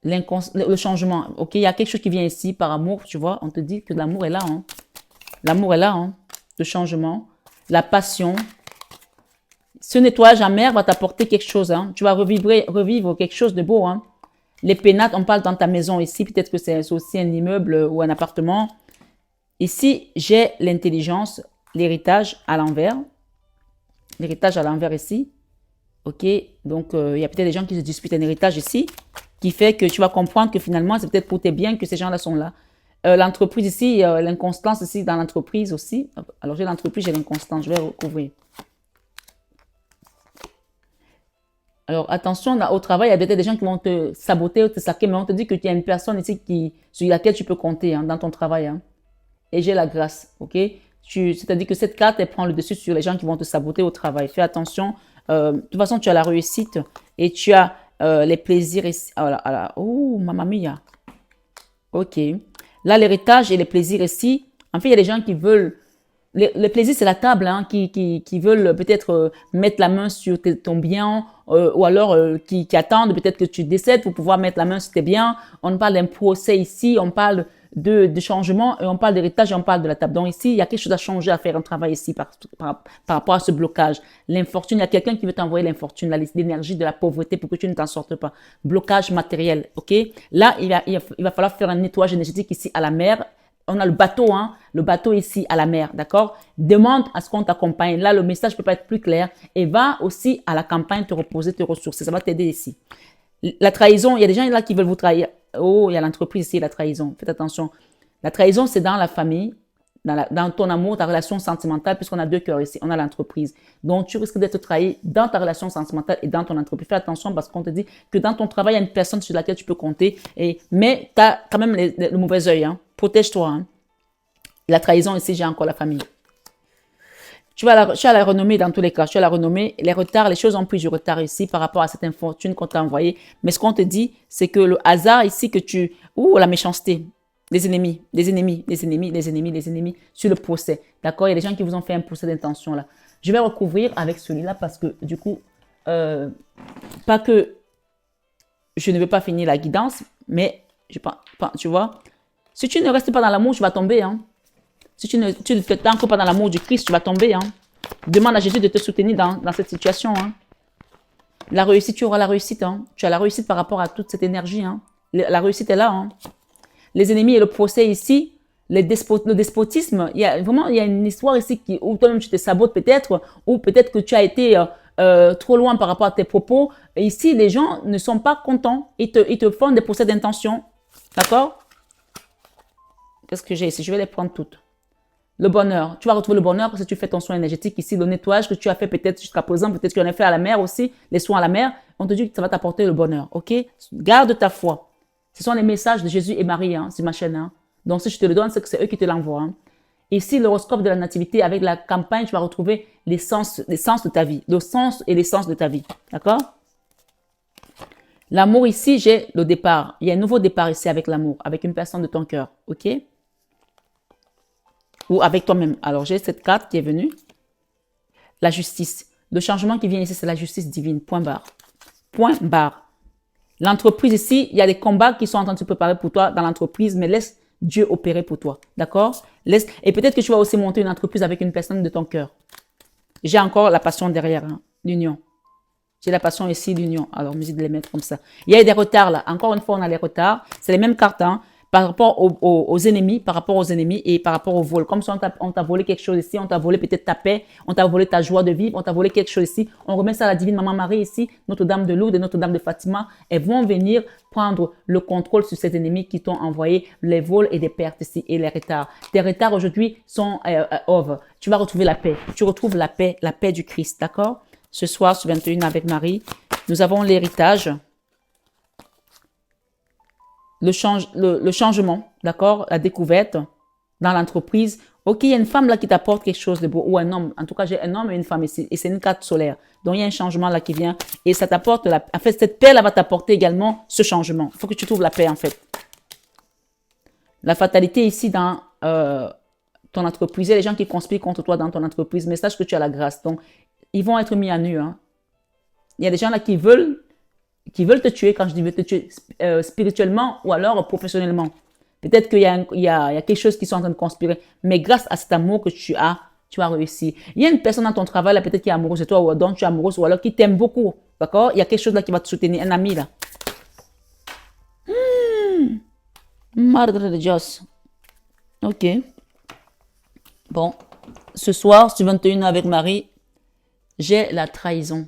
le changement, ok? Il y a quelque chose qui vient ici par amour, tu vois? On te dit que l'amour est là, hein? L'amour est là, hein? Le changement, la passion. Ce nettoyage amer va t'apporter quelque chose, hein? Tu vas revivre quelque chose de beau, hein? Les pénates, on parle dans ta maison ici, peut-être que c'est aussi un immeuble ou un appartement. Ici, j'ai l'intelligence, l'héritage à l'envers. L'héritage à l'envers ici. Ok, donc il y a peut-être des gens qui se disputent un héritage ici, qui fait que tu vas comprendre que finalement, c'est peut-être pour tes biens que ces gens-là sont là. L'entreprise ici, l'inconstance ici dans l'entreprise aussi. Alors, j'ai l'entreprise, j'ai l'inconstance. Je vais recouvrir. Alors, attention, là, au travail, il y a peut-être des gens qui vont te saboter, te saquer, mais on te dit que tu as une personne ici sur laquelle tu peux compter hein, dans ton travail. Hein. Et j'ai la grâce, ok? C'est-à-dire que cette carte, elle prend le dessus sur les gens qui vont te saboter au travail. Fais attention. De toute façon, tu as la réussite et tu as les plaisirs ici. Oh, mamma mia. Ok. Là, l'héritage et les plaisirs ici. En fait, il y a des gens qui veulent... Le plaisir, c'est la table, hein, qui veulent peut-être mettre la main sur ton bien ou alors qui attendent peut-être que tu décèdes pour pouvoir mettre la main sur tes biens. On parle d'un procès ici, on parle de changement et on parle d'héritage et on parle de la table. Donc ici, il y a quelque chose à changer, à faire un travail ici par rapport à ce blocage. L'infortune, il y a quelqu'un qui veut t'envoyer l'infortune, l'énergie de la pauvreté pour que tu ne t'en sortes pas. Blocage matériel, ok? Là, il va falloir faire un nettoyage énergétique ici à la mer, On a le bateau, hein, le bateau ici à la mer, d'accord? Demande à ce qu'on t'accompagne. Là, le message peut pas être plus clair. Et va aussi à la campagne te reposer, te ressourcer. Ça va t'aider ici. La trahison, il y a des gens là qui veulent vous trahir. Oh, il y a l'entreprise ici, la trahison. Faites attention. La trahison, c'est dans la famille, dans ton amour, ta relation sentimentale, puisqu'on a deux cœurs ici. On a l'entreprise. Donc, tu risques d'être trahi dans ta relation sentimentale et dans ton entreprise. Fais attention parce qu'on te dit que dans ton travail, il y a une personne sur laquelle tu peux compter. Mais tu as quand même le mauvais œil. Hein. Protège-toi. Hein. La trahison ici, j'ai encore la famille. Tu as la renommée dans tous les cas. Tu as la renommée, les retards, les choses ont pris du retard ici par rapport à cette infortune qu'on t'a envoyée. Mais ce qu'on te dit, c'est que le hasard ici que tu... Ouh, la méchanceté. Des ennemis, des ennemis, des ennemis, des ennemis, des ennemis sur le procès. D'accord? Il y a des gens qui vous ont fait un procès d'intention là. Je vais recouvrir avec celui-là parce que du coup, pas que je ne veux pas finir la guidance, mais tu vois, si tu ne restes pas dans l'amour, tu vas tomber. Hein. Si tu ne t'ancres pas dans l'amour du Christ, tu vas tomber. Hein. Demande à Jésus de te soutenir dans cette situation. Hein. La réussite, tu auras la réussite. Hein. Tu as la réussite par rapport à toute cette énergie. Hein. La réussite est là. Hein. Les ennemis et le procès ici, le despotisme, il y a une histoire ici où toi-même tu te sabotes peut-être, ou peut-être que tu as été trop loin par rapport à tes propos. Et ici, les gens ne sont pas contents. Ils te font des procès d'intention. D'accord? Qu'est-ce que j'ai ici? Je vais les prendre toutes. Le bonheur. Tu vas retrouver le bonheur parce que tu fais ton soin énergétique ici, le nettoyage que tu as fait peut-être jusqu'à présent, peut-être que tu en as fait à la mer aussi, les soins à la mer. On te dit que ça va t'apporter le bonheur. Ok? Garde ta foi. Ce sont les messages de Jésus et Marie hein, sur ma chaîne. Hein. Donc, si je te le donne, c'est que c'est eux qui te l'envoient. Hein. Ici, l'horoscope de la nativité, avec la campagne, tu vas retrouver l'essence de ta vie. Le sens et l'essence de ta vie. D'accord? L'amour ici, j'ai le départ. Il y a un nouveau départ ici avec l'amour, avec une personne de ton cœur. Ok? Ou avec toi-même. Alors, j'ai cette carte qui est venue. La justice. Le changement qui vient ici, c'est la justice divine. Point barre. Point barre. L'entreprise ici, il y a des combats qui sont en train de se préparer pour toi dans l'entreprise, mais laisse Dieu opérer pour toi. D'accord? Et peut-être que tu vas aussi monter une entreprise avec une personne de ton cœur. J'ai encore la passion derrière, hein, l'union. J'ai la passion ici, l'union. Alors, musique de les mettre comme ça. Il y a des retards là. Encore une fois, on a les retards. C'est les mêmes cartes, hein. Par rapport aux ennemis, et par rapport au vol. Comme si on t'a volé quelque chose ici, on t'a volé peut-être ta paix, on t'a volé ta joie de vivre, on t'a volé quelque chose ici. On remet ça à la divine Maman Marie ici, Notre-Dame de Lourdes et Notre-Dame de Fatima. Elles vont venir prendre le contrôle sur ces ennemis qui t'ont envoyé les vols et des pertes ici et les retards. Tes retards aujourd'hui sont over. Tu vas retrouver la paix. Tu retrouves la paix du Christ, d'accord? Ce soir, sur 21 avec Marie, nous avons l'héritage. Le changement, d'accord, la découverte dans l'entreprise. Ok, il y a une femme là qui t'apporte quelque chose de beau, ou un homme. En tout cas, j'ai un homme et une femme ici, et c'est une carte solaire. Donc, il y a un changement là qui vient, et ça t'apporte, en fait, cette paix là va t'apporter également ce changement. Il faut que tu trouves la paix, en fait. La fatalité ici dans ton entreprise, il y a les gens qui conspirent contre toi dans ton entreprise, mais sache que tu as la grâce. Donc, ils vont être mis à nu. Hein. Il y a des gens là qui veulent te tuer, quand je dis veulent te tuer spirituellement ou alors professionnellement. Peut-être qu'il y a quelque chose qui sont en train de conspirer, mais grâce à cet amour que tu as réussi. Il y a une personne dans ton travail là, peut-être qui est amoureuse de toi ou dont tu es amoureuse ou alors qui t'aime beaucoup, d'accord? Il y a quelque chose là qui va te soutenir, un ami là. Madre de Dios. Ok. Bon, ce soir, sur 21 avec Marie, j'ai la trahison.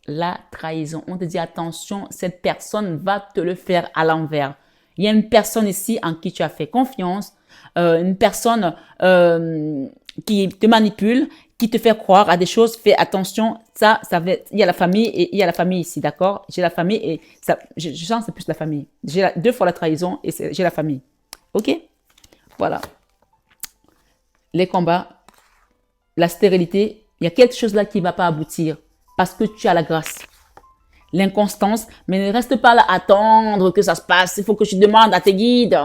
La trahison. On te dit attention, cette personne va te le faire à l'envers. Il y a une personne ici en qui tu as fait confiance, une personne qui te manipule, qui te fait croire à des choses. Fais attention, ça va. Il y a la famille et il y a la famille ici, d'accord? J'ai la famille et ça, je sens que c'est plus la famille. J'ai deux fois la trahison et j'ai la famille. Ok? Voilà. Les combats, la stérilité, il y a quelque chose là qui ne va pas aboutir. Parce que tu as la grâce. L'inconstance, mais ne reste pas là à attendre que ça se passe. Il faut que tu demandes à tes guides.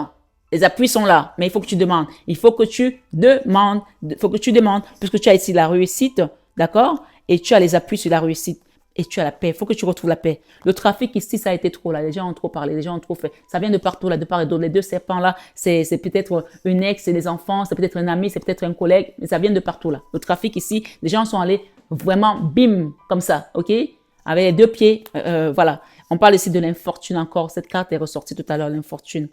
Les appuis sont là, mais il faut que tu demandes. Il faut que tu demandes. Il faut que tu demandes, puisque tu as ici la réussite, d'accord? Et tu as les appuis sur la réussite. Et tu as la paix. Il faut que tu retrouves la paix. Le trafic ici, ça a été trop là. Les gens ont trop parlé, les gens ont trop fait. Ça vient de partout là, de part et d'autre. Les deux serpents là, c'est peut-être une ex, c'est des enfants, c'est peut-être un ami, c'est peut-être un collègue, mais ça vient de partout là. Le trafic ici, les gens sont allés vraiment, bim, comme ça, ok? Avec les deux pieds, voilà. On parle ici de l'infortune encore. Cette carte est ressortie tout à l'heure, l'infortune.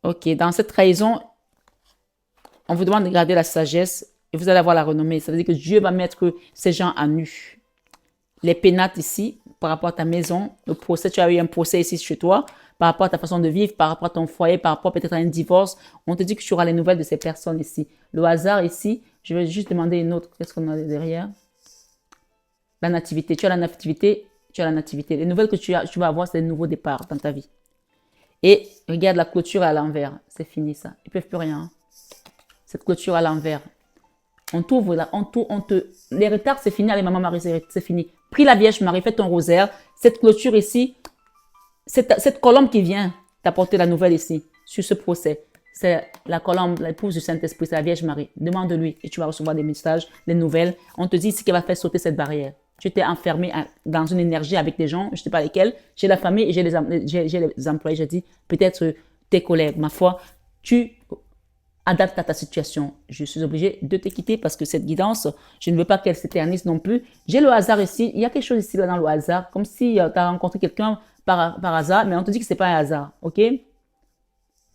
Ok, dans cette trahison, on vous demande de garder la sagesse et vous allez avoir la renommée. Ça veut dire que Dieu va mettre ces gens à nu. Les pénates ici, par rapport à ta maison, le procès, tu as eu un procès ici chez toi, par rapport à ta façon de vivre, par rapport à ton foyer, par rapport peut-être à un divorce. On te dit que tu auras les nouvelles de ces personnes ici. Le hasard ici, je vais juste demander une autre. Qu'est-ce qu'on a derrière? La nativité. Tu as la nativité, tu as la nativité. Les nouvelles que tu vas avoir, c'est des nouveaux départs dans ta vie. Et regarde la clôture à l'envers. C'est fini ça. Ils ne peuvent plus rien. Hein. Cette clôture à l'envers. On t'ouvre là, les retards, c'est fini avec Maman Marie, c'est fini. Prie la Vierge Marie, fais ton rosaire. Cette clôture ici, cette colombe qui vient t'apporter la nouvelle ici, sur ce procès, c'est la colombe, l'épouse du Saint-Esprit, c'est la Vierge Marie. Demande-lui et tu vas recevoir des messages, des nouvelles. On te dit ici qu'elle va faire sauter cette barrière. Tu t'es enfermé dans une énergie avec des gens, je ne sais pas lesquels. J'ai la famille et j'ai les employés. J'ai dit, peut-être tes collègues, ma foi, tu adapte à ta situation. Je suis obligée de te quitter parce que cette guidance, je ne veux pas qu'elle s'éternise non plus. J'ai le hasard ici. Il y a quelque chose ici là dans le hasard, comme si tu as rencontré quelqu'un par hasard, mais on te dit que ce n'est pas un hasard. Ok? Il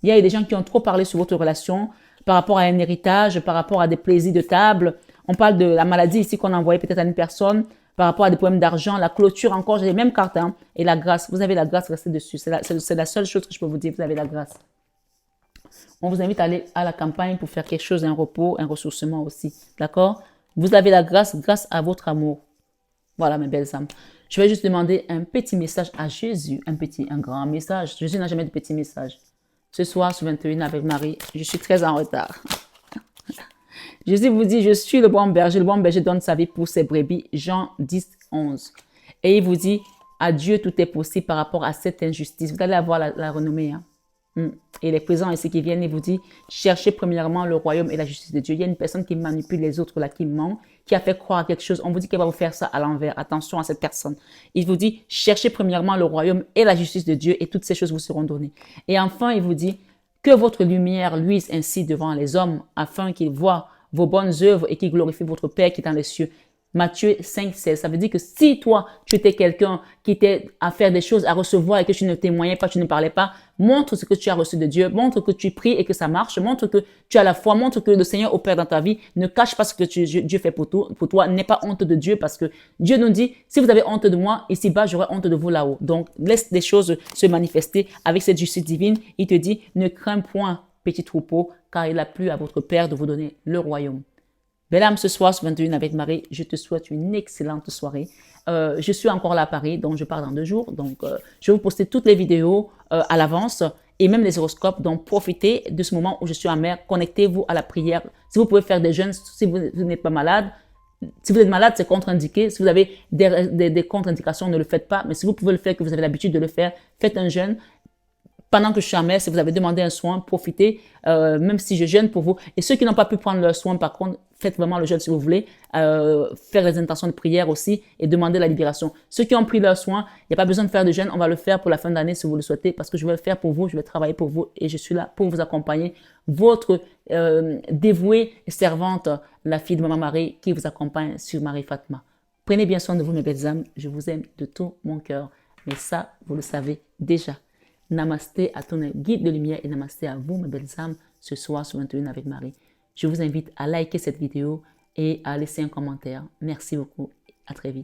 y a des gens qui ont trop parlé sur votre relation par rapport à un héritage, par rapport à des plaisirs de table. On parle de la maladie ici qu'on a envoyée peut-être à une personne, par rapport à des problèmes d'argent, la clôture encore, j'ai les mêmes cartes. Hein, et la grâce, vous avez la grâce restée dessus. C'est la seule chose que je peux vous dire, vous avez la grâce. On vous invite à aller à la campagne pour faire quelque chose, un repos, un ressourcement aussi. D'accord? Vous avez la grâce grâce à votre amour. Voilà, mes belles âmes. Je vais juste demander un petit message à Jésus. Un grand message. Jésus n'a jamais de petit message. Ce soir, sur 21 avec Marie, je suis très en retard. Jésus vous dit, je suis le bon berger. Le bon berger donne sa vie pour ses brebis. Jean 10, 11. Et il vous dit, à Dieu tout est possible par rapport à cette injustice. Vous allez avoir la renommée, hein. Et les présents ici qui viennent, il vous dit, cherchez premièrement le royaume et la justice de Dieu. Il y a une personne qui manipule les autres là, qui ment, qui a fait croire à quelque chose. On vous dit qu'elle va vous faire ça à l'envers. Attention à cette personne. Il vous dit, cherchez premièrement le royaume et la justice de Dieu et toutes ces choses vous seront données. Et enfin, il vous dit, que votre lumière luise ainsi devant les hommes afin qu'ils voient vos bonnes œuvres et qu'ils glorifient votre Père qui est dans les cieux. Matthieu 5, 16. Ça veut dire que si toi, tu étais quelqu'un qui était à faire des choses, à recevoir et que tu ne témoignais pas, tu ne parlais pas, montre ce que tu as reçu de Dieu, montre que tu pries et que ça marche, montre que tu as la foi, montre que le Seigneur opère dans ta vie, ne cache pas ce que Dieu fait pour toi, n'aie pas honte de Dieu parce que Dieu nous dit, si vous avez honte de moi, ici-bas, j'aurai honte de vous là-haut. Donc, laisse les choses se manifester avec cette justice divine. Il te dit, ne crains point, petit troupeau, car il a plu à votre Père de vous donner le royaume. Belle âme, ce soir, sur 21 avec Marie, je te souhaite une excellente soirée. Je suis encore là à Paris, donc je pars dans 2 jours. Donc, je vais vous poster toutes les vidéos à l'avance et même les horoscopes. Donc, profitez de ce moment où je suis en mer. Connectez-vous à la prière. Si vous pouvez faire des jeûnes, si vous n'êtes pas malade, si vous êtes malade, c'est contre-indiqué. Si vous avez des contre-indications, ne le faites pas. Mais si vous pouvez le faire, que vous avez l'habitude de le faire, faites un jeûne. Pendant que je suis en mer, si vous avez demandé un soin, profitez, même si je jeûne pour vous. Et ceux qui n'ont pas pu prendre leur soin, par contre, faites vraiment le jeûne si vous voulez. Faire les intentions de prière aussi et demander la libération. Ceux qui ont pris leur soin, il n'y a pas besoin de faire de jeûne. On va le faire pour la fin d'année si vous le souhaitez parce que je vais le faire pour vous, je vais travailler pour vous et je suis là pour vous accompagner. Votre dévouée servante, la fille de Maman Marie qui vous accompagne sur Marie Fatma. Prenez bien soin de vous, mes belles âmes. Je vous aime de tout mon cœur. Mais ça, vous le savez déjà. Namasté à ton guide de lumière et namasté à vous, mes belles âmes, ce soir sur 21 avec Marie. Je vous invite à liker cette vidéo et à laisser un commentaire. Merci beaucoup. À très vite.